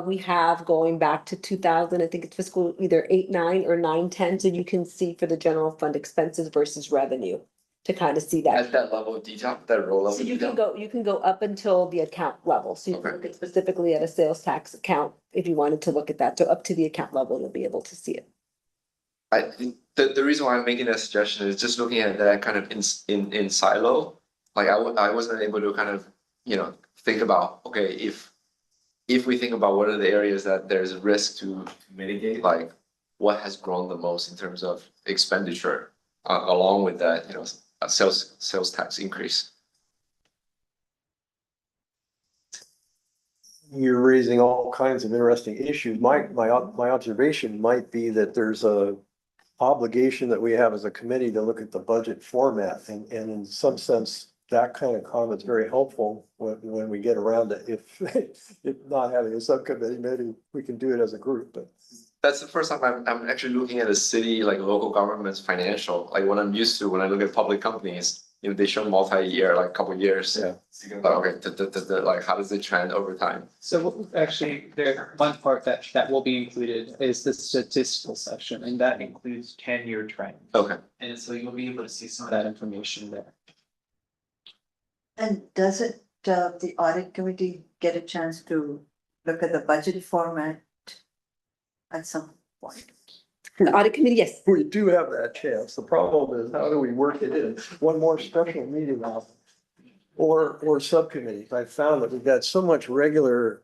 We have going back to 2000, I think it's fiscal either 8, 9 or 9, 10. So you can see for the general fund expenses versus revenue to kind of see that. At that level of detail, that row level. So you detail? can go up until the account level. So you can Okay. look at specifically at a sales tax account if you wanted to look at that. So up to the account level, you'll be able to see it. I think the reason why I'm making that suggestion is just looking at that kind of in silo. Like I wasn't able to kind of, think about, okay, if we think about what are the areas that there's a risk to mitigate, like what has grown the most in terms of expenditure, along with that, a sales tax increase. You're raising all kinds of interesting issues. My observation might be that there's a obligation that we have as a committee to look at the budget format, and in some sense, that kind of comment's very helpful when we get around to if not having a subcommittee, maybe we can do it as a group, but. That's the first time I'm actually looking at a city, like local government's financial, like what I'm used to when I look at public companies, they show multi-year, like a couple of years. Yeah. Okay, like how does it trend over time? So actually, one part that will be included is the statistical section, and that includes 10-year trend. Okay. And so you'll be able to see some of that information there. And does it, the audit committee get a chance to look at the budget format at some point? The audit committee, yes. We do have that chance. The problem is, how do we work it in? One more special meeting off or subcommittees. I found that we've got so much regular,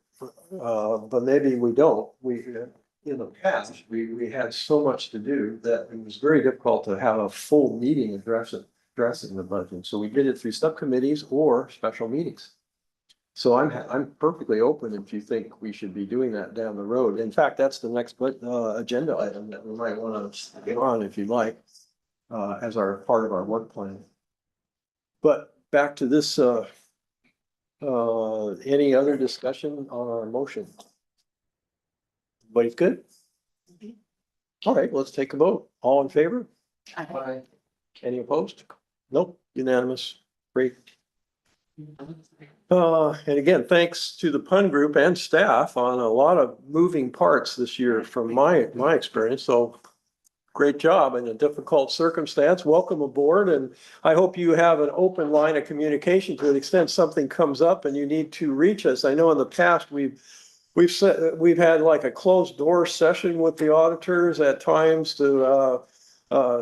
but maybe we don't. In the past, we had so much to do that it was very difficult to have a full meeting addressing the budget. So we did it through subcommittees or special meetings. So I'm perfectly open if you think we should be doing that down the road. In fact, that's the next agenda item that we might want to get on if you'd like, as our part of our work plan. But back to this, any other discussion on our motion? Everybody's good? All right, let's take a vote. All in favor? Any opposed? Nope, unanimous. Great. And again, thanks to the pun group and staff on a lot of moving parts this year from my experience. So great job in a difficult circumstance. Welcome aboard. And I hope you have an open line of communication to the extent something comes up and you need to reach us. I know in the past we've had like a closed door session with the auditors at times to,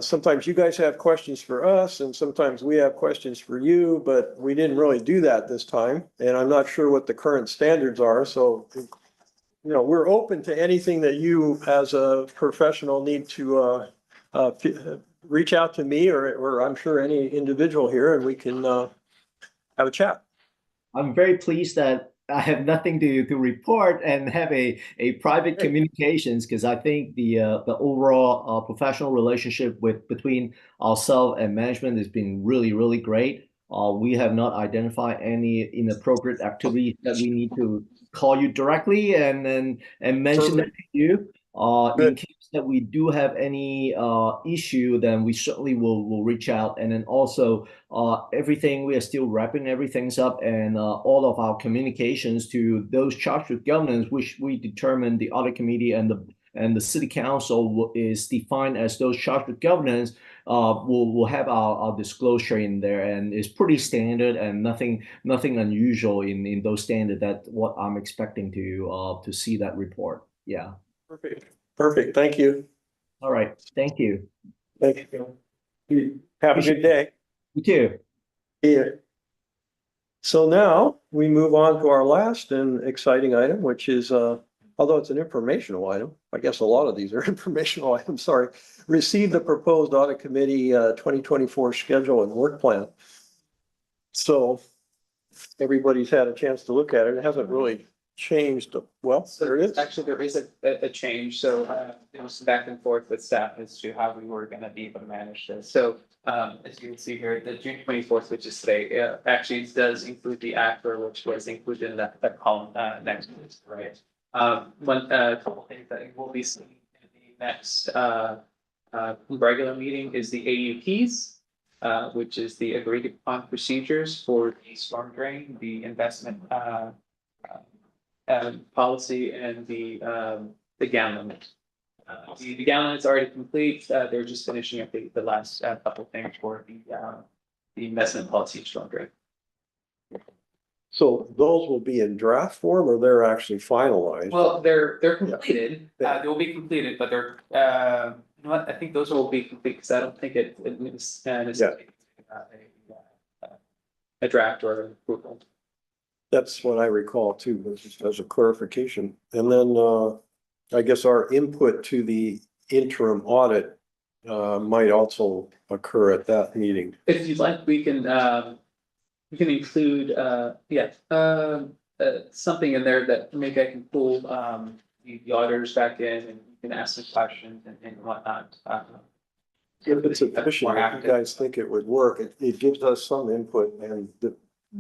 sometimes you guys have questions for us and sometimes we have questions for you, but we didn't really do that this time. And I'm not sure what the current standards are. So, you know, we're open to anything that you as a professional need to, reach out to me or I'm sure any individual here and we can, have a chat. I'm very pleased that I have nothing to report and have a private Great. communications because I think the overall professional relationship between ourselves and management has been really great. We have not identified any inappropriate activity that we need to call you directly and mention that to you. In Good. case that we do have any issue, then we certainly will reach out. And then also everything, we are still wrapping everything up and all of our communications to those charged with governance, which we determine the audit committee and the city council is defined as those charged with governance. We'll have our disclosure in there, and it's pretty standard and nothing unusual in those standards. That what I'm expecting to see that report. Yeah. Perfect. Thank you. All right. Thank you. Thank you. Have a good day. You too. Yeah. So now we move on to our last and exciting item, which is, although it's an informational item, I guess a lot of these are informational items, sorry. Receive the proposed audit committee 2024 schedule and work plan. So everybody's had a chance to look at it. It hasn't really changed. Well, there it is. Actually, there is a change, so it was back and forth with staff as to how we were gonna be able to manage this. So as you can see here, the June 24th, which is today, actually does include the ACRA, which was included in that column next to this, right? One couple things that we'll be seeing in the next regular meeting is the AUPs. Which is the agreed upon procedures for the storm drain, the investment policy and the gallon limit. The gallon limit's already complete. They're just finishing up the last couple things for the investment policy storm drain. So those will be in draft form or they're actually finalized? Well, they're completed. They will be completed, but they're you know what? I think those will be complete because I don't think it necessitates a draft or an approval. That's what I recall too, just as a clarification. And then I guess our input to the interim audit might also occur at that meeting. If you'd like, we can include something in there that maybe I can pull the auditors back in and you can ask some questions and whatnot. If it's efficient, if you guys think it would work, it gives us some input and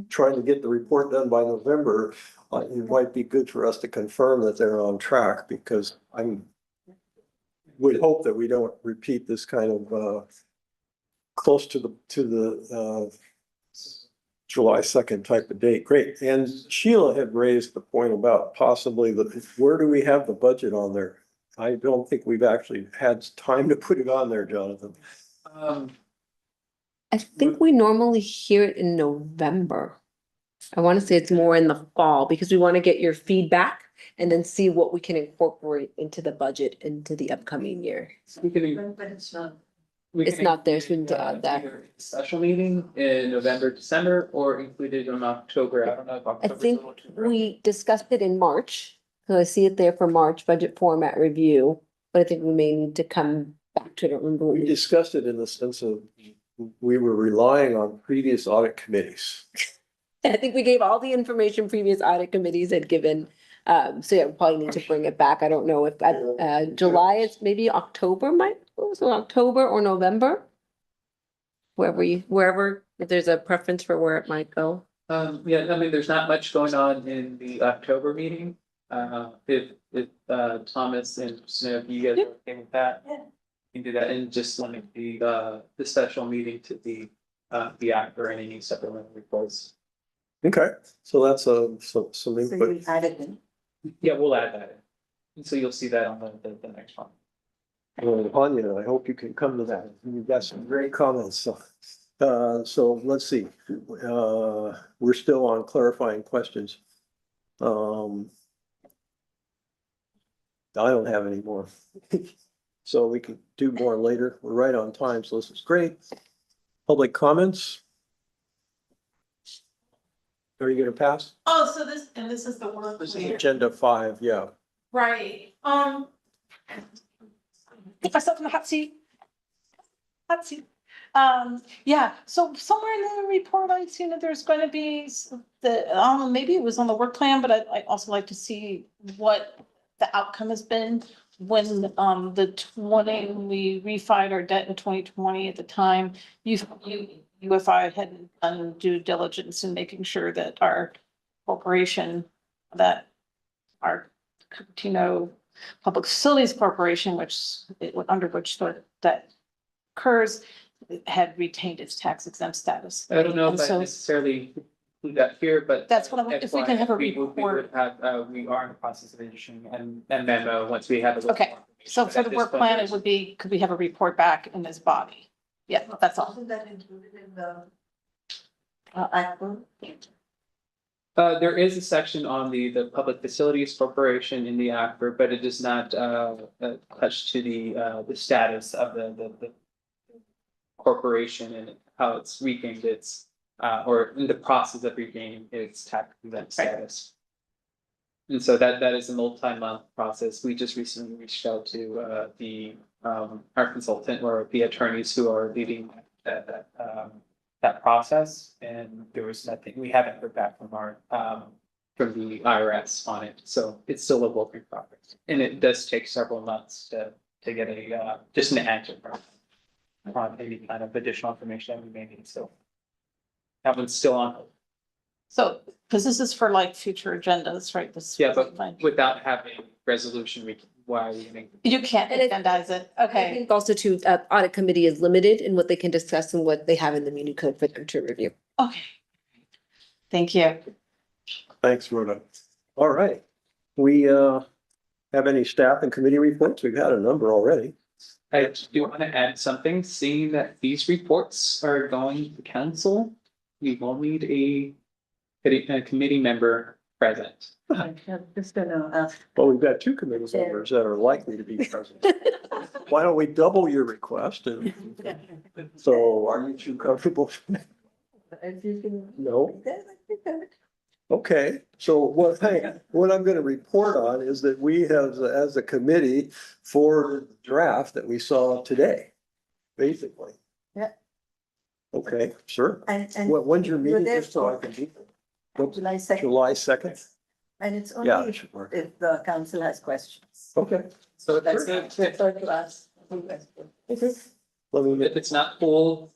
trying to get the report done by November, it might be good for us to confirm that they're on track because would hope that we don't repeat this kind of close to the July 2nd type of date. Great. And Sheila had raised the point about possibly where do we have the budget on there? I don't think we've actually had time to put it on there, Jonathan. I think we normally hear it in November. I want to say it's more in the fall because we want to get your feedback and then see what we can incorporate into the budget into the upcoming year. We can, But it's not. It's not there, so we need to add that. either a special meeting in November, December, or included in October. I don't know if I October's a think little too early. we discussed it in March, so I see it there for March budget format review, but I think we may need to come back to it. I don't remember. We discussed it in the sense of we were relying on previous audit committees. I think we gave all the information previous audit committees had given. So yeah, we probably need to bring it back. I don't know if July is maybe October so October or November. Wherever, if there's a preference for where it might go. Yeah, I mean, there's not much going on in the October meeting. If if, Thomas and Snow, you guys are okay with that? Yeah. You can do that and just limit the special meeting to the actor and any supplemental reports. Okay, so that's some So input. you added in. Yeah, we'll add that in. And so you'll see that on the next one. Anya, I hope you can come to that. You've got some great comments. So let's see. We're still on clarifying questions. I don't have any more. So we can do more later. We're right on time, so this is great. Public comments? Are you gonna pass? Oh, so this is the one. This is agenda 5, yeah. Right, put myself in the hot seat. Hot seat. Yeah, so somewhere in the report, I've seen that there's going to be maybe it was on the work plan, but I also like to see what the outcome has been when, we refied our debt in 2020 at the time. UFI hadn't done due diligence in making sure that our corporation, that our Cupertino Public Facilities Corporation, under which that occurs, had retained its tax exempt status. I don't know And if I so- necessarily include that here, but. That's what if we can have a FYI, we would report. have, we are in the process of issuing a memo once we have a little Okay, more information. So But for at the this work point, plan, there's- it would be, could we have a report back in this body? Yeah, that's all. Isn't that included in the act book? There is a section on the Public Facilities Corporation in the ACFR, but it does not touch to the status of the corporation and how it's regained its or in the process of regaining its tax exempt status. And so that is a multi-month process. We just recently reached out to our consultant or the attorneys who are leading that process, and there was nothing, we haven't heard back from from the IRS on it, so it's still a work in progress. And it does take several months to get just an answer on any kind of additional information that we may need, so. That one's still on hold. So, because this is for like future agendas, right? This. Yeah, but without having resolution, why are we gonna? You can't And it- agendize it, I okay. think also too, audit committee is limited in what they can discuss and what they have in the muni code for them to review. Okay. Thank you. Thanks, Rhoda. All right. We have any staff and committee reports? We've had a number already. I do want to add something, seeing that these reports are going to council, we will need a committee member present. I'm just gonna ask. Well, we've got 2 committee members that are likely to be present. Why don't we double your request? And so are you 2 comfortable? If you can. No? Okay, so what I'm gonna report on is that we have, as a committee, for the draft that we saw today, basically. Yeah. Okay, sure. And When's your meeting, there just so I for- can be? What's July 2nd, July 2nd? and it's Yeah, only it should work. if the council has questions. Okay. So That's if prefer to ask. Let me, it's not full,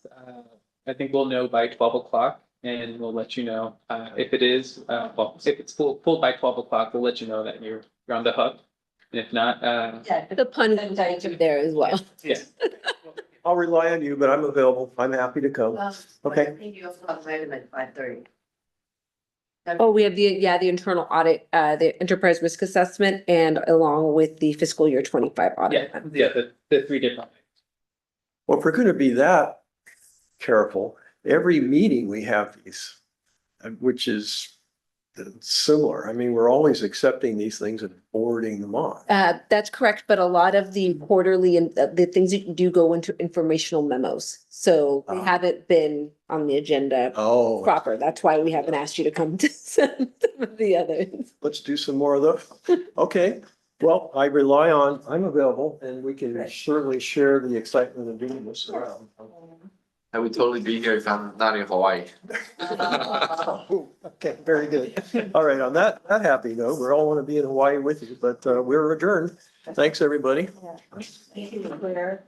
I think we'll know by 12 o'clock and we'll let you know. If it is, well, if it's full by 12 o'clock, we'll let you know that you're on the hook. And if not, Yeah. The pun intended there as well. yeah. I'll rely on you, but I'm available. I'm happy to come. Okay. I think you also have item at 5:30. Oh, we have the internal audit, the enterprise risk assessment and along with the fiscal year 25 audit. Yeah, the 3 different. Well, if we're gonna be that careful, every meeting we have these, which is similar. I mean, we're always accepting these things and forwarding them on. That's correct, but a lot of the quarterly and the things that you do go into informational memos. So they Ah. haven't been on the agenda Oh, proper. That's why we haven't asked you to come to some of the others. let's do some more of those. Okay, well, I'm available and we can certainly share the excitement of doing this around. I would totally be here if I'm not in Hawaii. Okay, very good. All right, on that happy note, we all want to be in Hawaii with you, but we're adjourned. Thanks, everybody. Thank you, Claire.